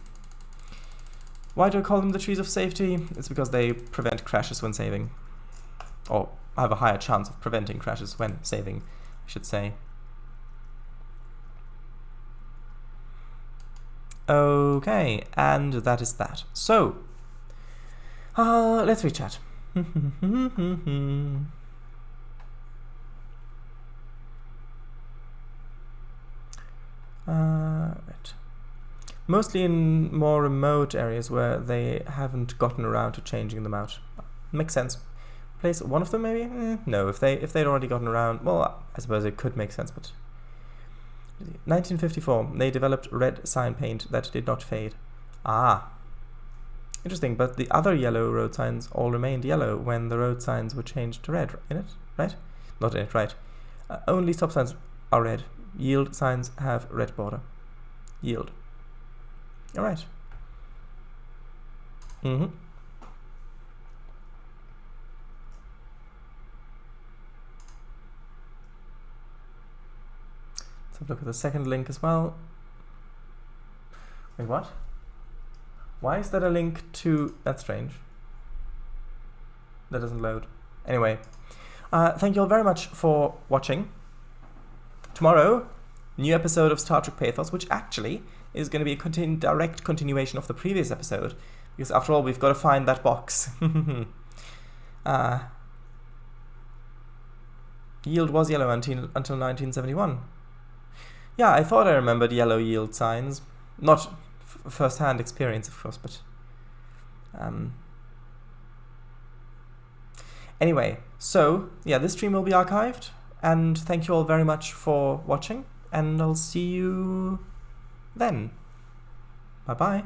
S1: Why do I call them the trees of safety? It's because they prevent crashes when saving. Or have a higher chance of preventing crashes when saving, I should say. Okay, and that is that. So, let's read chat. Right. Mostly in more remote areas where they haven't gotten around to changing them out. Makes sense. Place one of them maybe? No, if they'd already gotten around, well, I suppose it could make sense, but 1954, they developed red sign paint that did not fade. Ah. Interesting, but the other yellow road signs all remained yellow when the road signs were changed to red, in it, right? Not in it, right. Only stop signs are red. Yield signs have red border. Yield. Alright. Let's have a look at the second link as well. Wait, what? Why is that a link to... That's strange. That doesn't load. Anyway, thank you all very much for watching. Tomorrow, new episode of Star Trek Pathos, which actually is going to be a direct continuation of the previous episode, because after all, we've got to find that box. Yield was yellow until 1971. Yeah, I thought I remembered yellow yield signs. Not first-hand experience, of course, but... Anyway, so, yeah, this stream will be archived, and thank you all very much for watching, and I'll see you then. Bye-bye.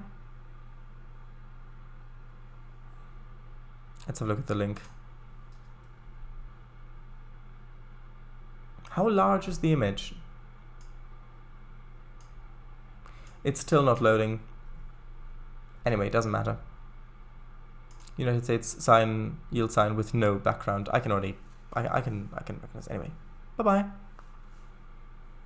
S1: Let's have a look at the link. How large is the image? It's still not loading. Anyway, it doesn't matter. United States sign, yield sign with no background. I can recognize. Anyway, bye-bye.